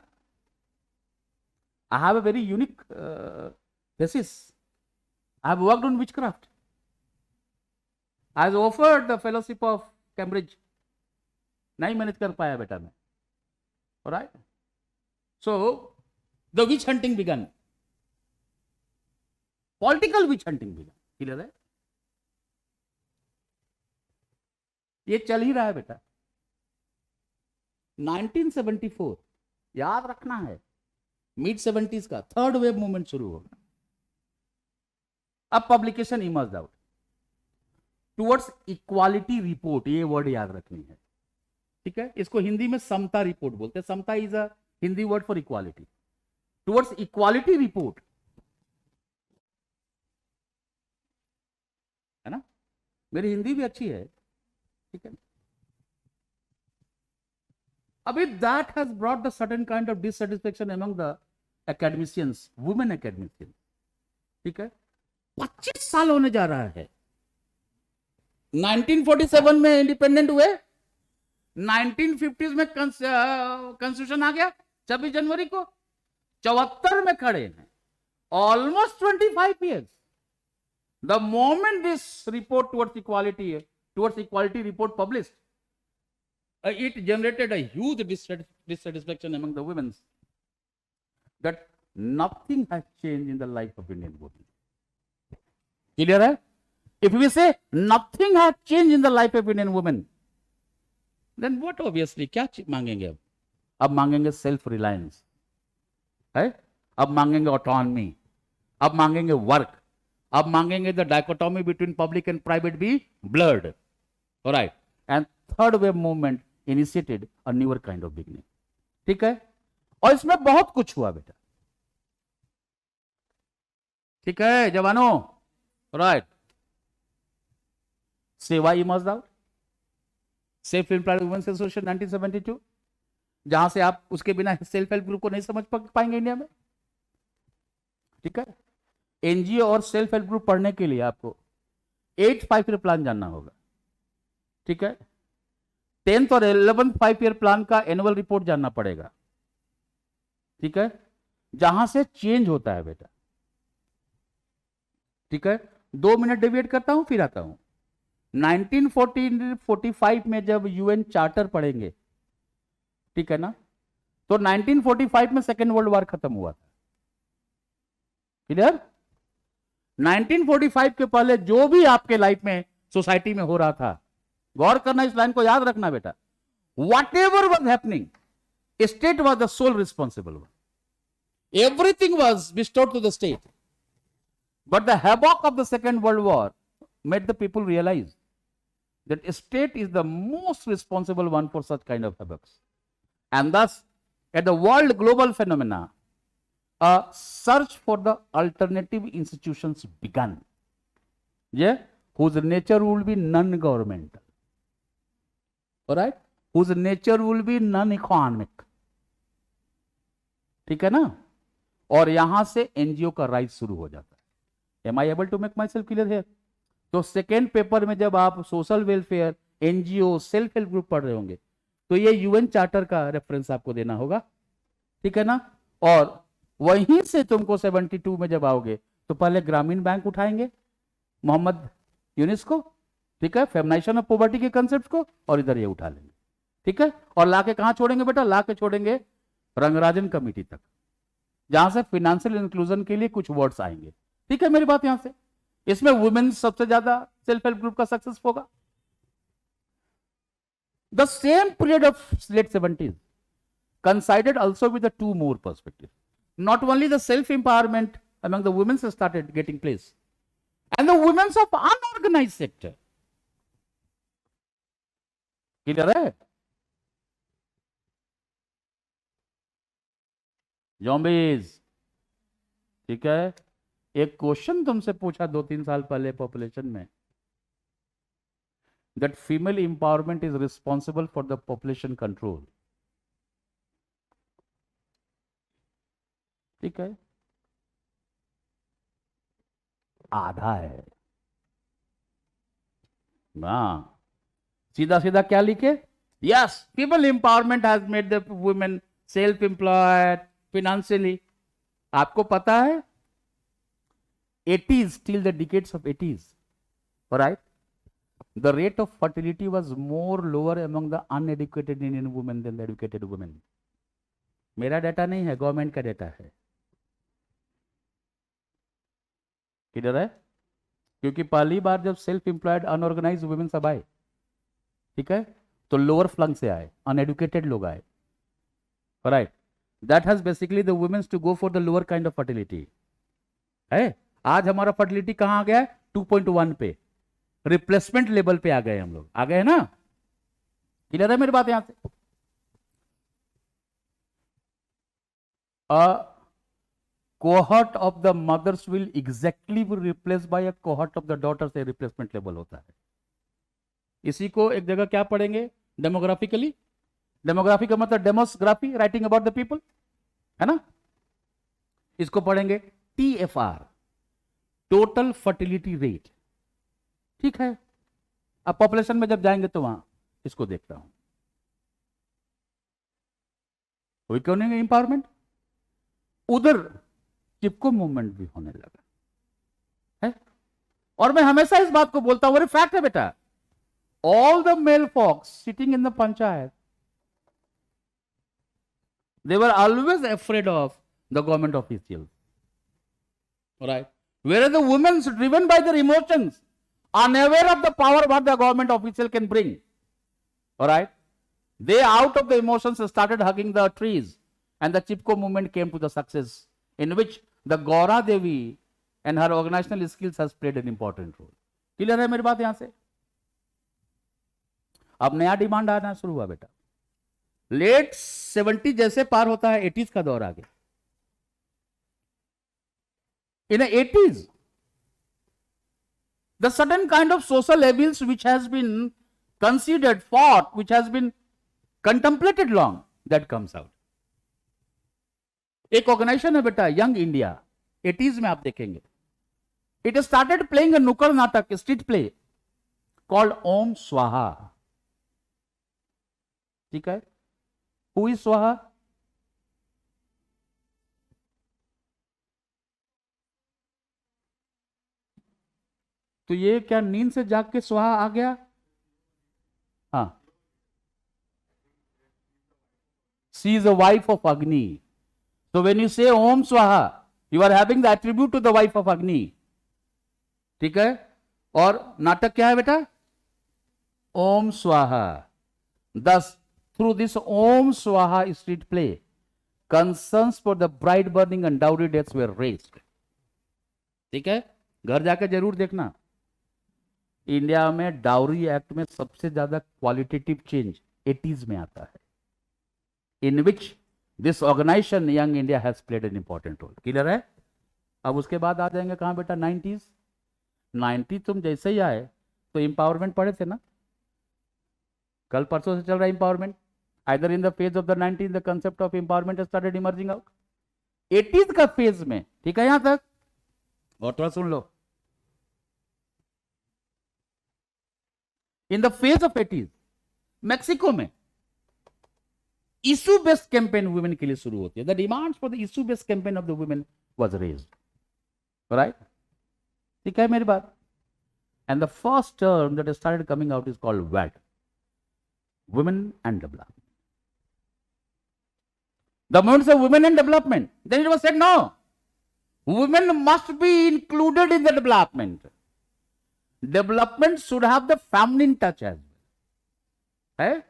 I have a very unique thesis. I have worked on witchcraft. I was offered the fellowship of Cambridge. नहीं मैनेज कर पाया बेटा मैं. Alright? So, the witch hunting began. Political witch hunting began. Clear है? ये चल ही रहा है बेटा. 1974, याद रखना है, मिड 70s का थर्ड वेव मूवमेंट शुरू होगा. अब publication emerge out towards equality report, ये वर्ड याद रखनी है. ठीक है? इसको हिंदी में समता रिपोर्ट बोलते हैं. Samta is a Hindi word for equality. Towards equality report, है ना? मेरी हिंदी भी अच्छी है. ठीक है? Abhi, that has brought the certain kind of dissatisfaction among the academicians, women academicians. ठीक है? 25 साल होने जा रहा है. 1947 में इंडिपेंडेंट हुए, 1950s में कॉन्स्टिट्यूशन आ गया 26 जनवरी को, 74 में खड़े हैं. Almost 25 years. The moment this report towards equality report published, it generated a huge dissatisfaction among the women that nothing has changed in the life of Indian women. Clear है? If we say nothing has changed in the life of Indian women, then what obviously क्या मांगेंगे अब? अब मांगेंगे self reliance, है? अब मांगेंगे autonomy, अब मांगेंगे work, अब मांगेंगे the dichotomy between public and private be blurred. All right? And third wave movement initiated a newer kind of beginning. ठीक है? और इसमें बहुत कुछ हुआ बेटा. ठीक है जवानों? राइट. सेवा emerged out, self employed women's association 1972, जहां से आप उसके बिना सेल्फ हेल्प ग्रुप को नहीं समझ पाएंगे इंडिया में. ठीक है? एनजीओ और सेल्फ हेल्प ग्रुप पढ़ने के लिए आपको 8 5 ईयर प्लान जानना होगा. ठीक है? 10th और 11th 5 ईयर प्लान का एनुअल रिपोर्ट जानना पड़ेगा, ठीक है, जहां से चेंज होता है बेटा, ठीक है। 2 मिनट डेविएट करता हूं फिर आता हूं। 1945 में जब यूएन चार्टर पढ़ेंगे, ठीक है ना, तो 1945 में सेकेंड वर्ल्ड वॉर खत्म हुआ था, क्लियर। 1945 के पहले जो भी आपके लाइफ में सोसाइटी में हो रहा था, गौर करना, इस लाइन को याद रखना बेटा, whatever was happening, state was the sole responsible one, everything was bestowed to the state, but the havoc of the second world war made the people realise that state is the most responsible one for such kind of havocs, and thus at the world global phenomena a search for the alternative institutions began, yeah, whose nature will be non-governmental, all right, whose nature will be non-economic, ठीक है ना, और यहां से NGO का rise शुरू हो जाता है। Am I able to make myself clear है? तो सेकेंड पेपर में जब आप social welfare, NGO, self help group पढ़ रहे होंगे, तो ये यूएन चार्टर का रेफरेंस आपको देना होगा, ठीक है ना। और वहीं से तुमको 72 में जब आओगे तो पहले ग्रामीण बैंक उठाएंगे, मोहम्मद यूनिस को, ठीक है, फेमिनाइजेशन ऑफ पॉवर्टी के कंसेप्ट को, और इधर ये उठा लेंगे, ठीक है। और लाके कहां छोड़ेंगे बेटा? लाके छोड़ेंगे रंगराजन कमेटी तक, जहां से फाइनेंशियल इंक्लूजन के लिए कुछ वर्ड्स आएंगे, ठीक है मेरी बात। यहां से इसमें वुमेन सबसे ज्यादा सेल्फ हेल्प ग्रुप का सक्सेस होगा। The same period of late 70s coincided also with the two more perspectives. Not only the self empowerment among the women started getting place, and the women of unorganized sector, clear है? zombies, ठीक है। एक question तुमसे पूछा 2-3 साल पहले population में, that female empowerment is responsible for the population control, ठीक है, आधा है ना। सीधा सीधा क्या लिखे? Yes, female empowerment has made the women self employed financially. आपको पता है 80s till the decades of 80s, right, the rate of fertility was more lower among the uneducated Indian women than the educated women. मेरा data नहीं है, government का data है, किधर है? क्योंकि पहली बार जब सेल्फ एम्प्लॉयड अनऑर्गेनाइज्ड वुमेन सब आए, ठीक है, तो लोअर फ्लंग से आए, अनएडुकेटेड लोग आए, right, that has basically the women's to go for the lower kind of fertility है। आज हमारा फर्टिलिटी कहां आ गया है? 2.1 पे, रिप्लेसमेंट लेवल पे आ गए हम लोग, आ गए ना, क्लियर है मेरी बात? यहां से cohort of the mothers will exactly be replace by a cohort of the daughters, से रिप्लेसमेंट लेवल होता है। इसी को एक जगह क्या पढ़ेंगे? डेमोग्राफिकली। डेमोग्राफी का मतलब demography, writing about the people, है ना। इसको पढ़ेंगे TFR, टोटल फर्टिलिटी रेट, ठीक है। अब पॉपुलेशन में जब जाएंगे तो वहां इसको देखता हूं, इकोनॉमिक एम्पावरमेंट, उधर चिपको मूवमेंट भी होने लगा है। और मैं हमेशा इस बात को बोलता हूं, फैक्ट है बेटा, all the male folks sitting in the panchayat, they were always afraid of the government officials, right, whereas the women driven by their emotions, unaware of the power what the government official can bring, all right, they out of the emotions started hugging the trees, and the Chipko movement came to the success, in which the Gaura Devi and her organizational skills has played an important role. Clear है मेरी बात? यहां से अब नया demand आना शुरू हुआ बेटा। लेट 70 जैसे पार होता है 80s का दौर आ गया। In the 80s, the certain kind of social evils which has been considered, fought, which has been contemplated long, that comes out. एक ऑर्गेनाइजेशन है बेटा, यंग इंडिया, 80s में आप देखेंगे, it started playing a नुक्कड़ नाटक, स्ट्रीट प्ले called ओम स्वाहा, ठीक है, हु इज स्वाहा? तो ये क्या नींद से जाग के स्वाहा आ गया? हाँ, she is a wife of अग्नि. So when you say Om Swaha, you are having the attribute to the wife of Agni. ठीक है, और नाटक क्या है बेटा? Om Swaha. Thus, through this Om Swaha street play, concerns for the bride burning and dowry deaths were raised. ठीक है, घर जाकर जरूर देखना. इंडिया में डाउरी एक्ट में सबसे ज्यादा क्वालिटेटिव चेंज 80s में आता है, in which this organisation young India has played an important role. Clear है? अब उसके बाद आ जाएंगे कहां बेटा? 90s. तुम जैसे ही आए तो इंपावरमेंट पढ़े थे ना, कल परसों से चल रहा है empowerment. Either in the phase of the 90s the concept of empowerment started emerging out. 80s का फेज में, ठीक है, यहां तक. और थोड़ा सुन लो. In the phase of 80s Mexico में इशू बेस्ड कैंपेन वुमेन के लिए शुरू होती है. The demands for the issue based campaign of the women was raised. Right? ठीक है मेरी बात? And the first term that started coming out is called वैड, women and development. The moment of women and development, then it was said no, women must be included in the development. Development should have the feminine touch as well. Right?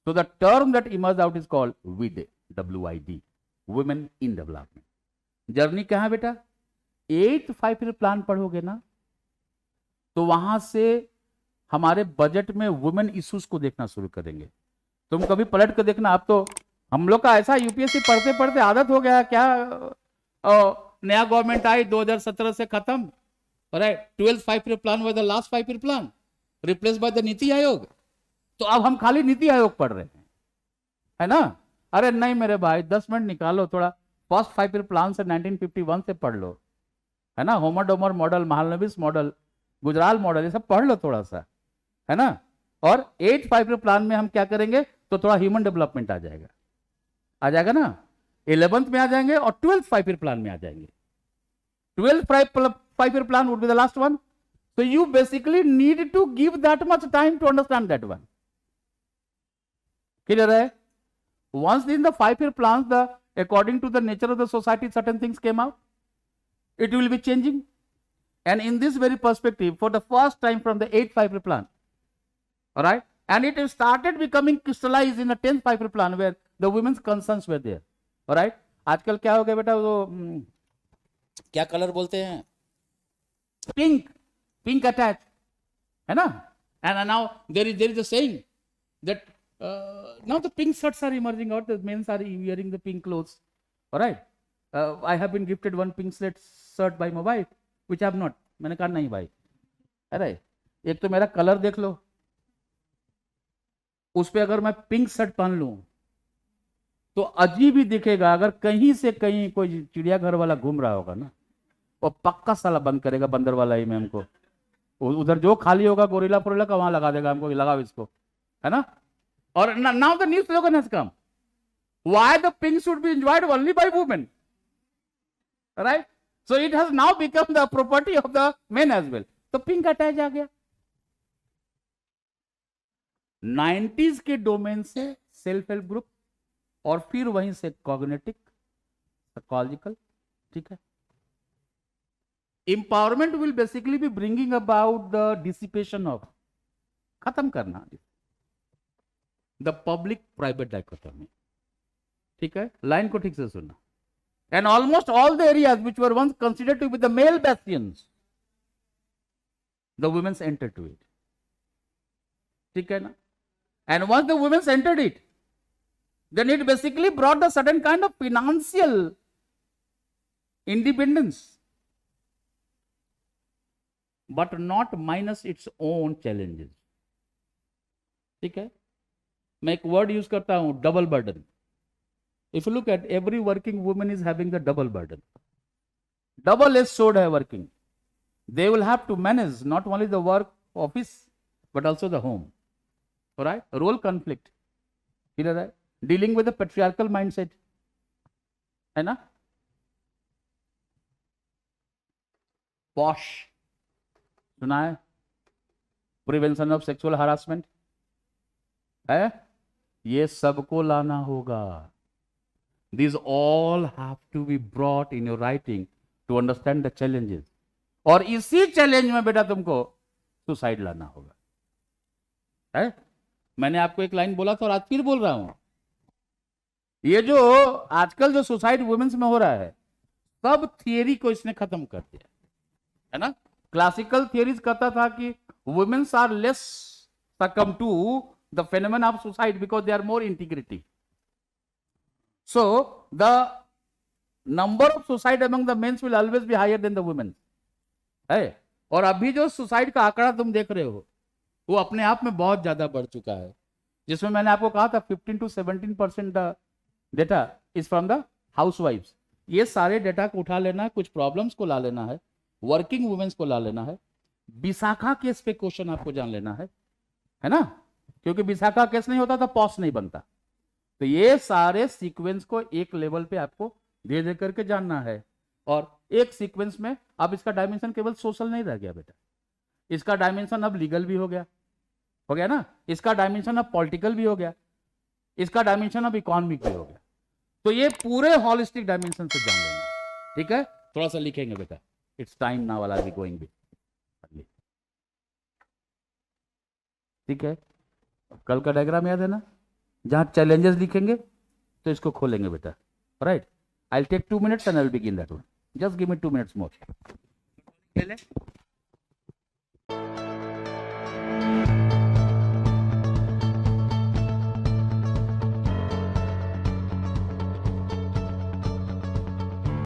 So the term that emerged out is called WID, W-I-D, Women in Development. Journey कहाँ है बेटा? 8 5-year plan पढ़ोगे ना, तो वहां से हमारे budget में वुमेन इश्यूज को देखना शुरू करेंगे. तुम कभी पलट कर देखना. अब तो हम लोग का ऐसा यूपीएससी पढ़ते पढ़ते आदत हो गया क्या, नया गवर्नमेंट आई 2017 से खत्म. Right? 12th 5-year plan was the last 5-year plan, replace by the NITI Aayog. तो अब हम खाली नीति आयोग पढ़ रहे हैं, है ना? अरे नहीं मेरे भाई, 10 मिनट निकालो, थोड़ा फर्स्ट 5-year प्लान से 1951 से पढ़ लो, है ना? Homer Domar model, Mahalanobis model, Gujral model, ये सब पढ़ लो थोड़ा सा, है ना? और 8th 5-year प्लान में हम क्या करेंगे, तो थोड़ा ह्यूमन डेवलपमेंट आ जाएगा ना. 11th में आ जाएंगे और 12th 5-year प्लान में आ जाएंगे. 12th 5-year plan would be the last one. So you basically need to give that much time to understand that one. Clear है? Once in the 5-year plans, according to the nature of the society, certain things came out. It will be changing. And in this very perspective, for the first time from the 8th 5-year plan, all right, and it started becoming crystallized in the 10th 5-year plan where the women's concerns were there. All right? आजकल क्या हो गया बेटा, वो क्या colour बोलते हैं, pink attach, है ना? And now there is a saying that now the pink shirts are emerging out. The men are wearing the pink clothes. All right? I have been gifted one pink shirt by my wife, which I have not. मैंने कहा नहीं भाई, अरे एक तो मेरा colour देख लो, उस पे अगर मैं पिंक शर्ट पहन लूं तो अजीब ही दिखेगा. अगर कहीं से कहीं कोई चिड़ियाघर वाला घूम रहा होगा ना, वो पक्का साला बंद करेगा, बंदर वाला ही में हमको. उधर जो खाली होगा गोरिल्ला फोरिल्ला का, वहां लगा देगा हमको, लगाओ इसको, है ना? और now the new slogan has come, why the pink should be enjoyed only by women. Right? So it has now become the property of the men as well. तो पिंक अटैच आ गया. 90s के domain से self help group, और फिर वहीं से cognitive, psychological. ठीक है? Empowerment will basically be bringing about the dissipation of, खत्म करना the public private dichotomy. ठीक है? लाइन को ठीक से सुनना. And almost all the areas which were once considered to be the male bastions, the women entered to it. ठीक है ना? And once the women entered it, then it basically brought a certain kind of financial independence, but not minus its own challenges. ठीक है? मैं एक word use करता हूं, double burden. If you look at every working woman is having the double burden. Double एज sword है working. They will have to manage not only the work office but also the home. right? Role conflict, clear है? Dealing with the patriarchal mindset, है ना? Posh सुना है? Prevention of sexual harassment है, ये सबको लाना होगा. These all have to be brought in your writing to understand the challenges. और इसी चैलेंज में बेटा तुमको सुसाइड लाना होगा. है? मैंने आपको एक लाइन बोला था और आज फिर बोल रहा हूं. ये जो आजकल जो सुसाइड वुमेन्स में हो रहा है, सब थियरी को इसने खत्म कर दिया, है ना? क्लासिकल थियरीज कहता था कि women's are less succumb to the phenomenon of suicide because they are more integrity. So the number of suicide among the men will always be higher than the women. है? और अभी जो suicide का आंकड़ा तुम देख रहे हो वो अपने आप में बहुत ज्यादा बढ़ चुका है, जिसमें मैंने आपको कहा था 15 to 17% data is from the हाउसवाइफ्स. ये सारे डेटा को उठा लेना है, कुछ प्रॉब्लम्स को ला लेना है, वर्किंग वुमेन्स को ला लेना है, विशाखा केस पे क्वेश्चन आपको जान लेना है ना? क्योंकि विशाखा केस नहीं होता तो पॉस नहीं बनता. तो ये सारे सीक्वेंस को एक लेवल पे आपको धीरे धीरे करके जानना है. और एक सीक्वेंस में अब इसका डायमेंशन केवल सोशल नहीं रह गया बेटा, इसका डायमेंशन अब लीगल भी हो गया ना, इसका डायमेंशन अब पॉलिटिकल भी हो गया, इसका डायमेंशन अब इकोनॉमिक भी हो गया. तो ये पूरे हॉलिस्टिक डायमेंशन से जान लेना. ठीक है, थोड़ा सा लिखेंगे बेटा. It's time now I be going with. ठीक है, कल का डायग्राम याद है ना, जहां चैलेंजेस लिखेंगे तो इसको खोलेंगे बेटा. Right, I will take 2 minutes and I will begin that one. Just give me 2 minutes more.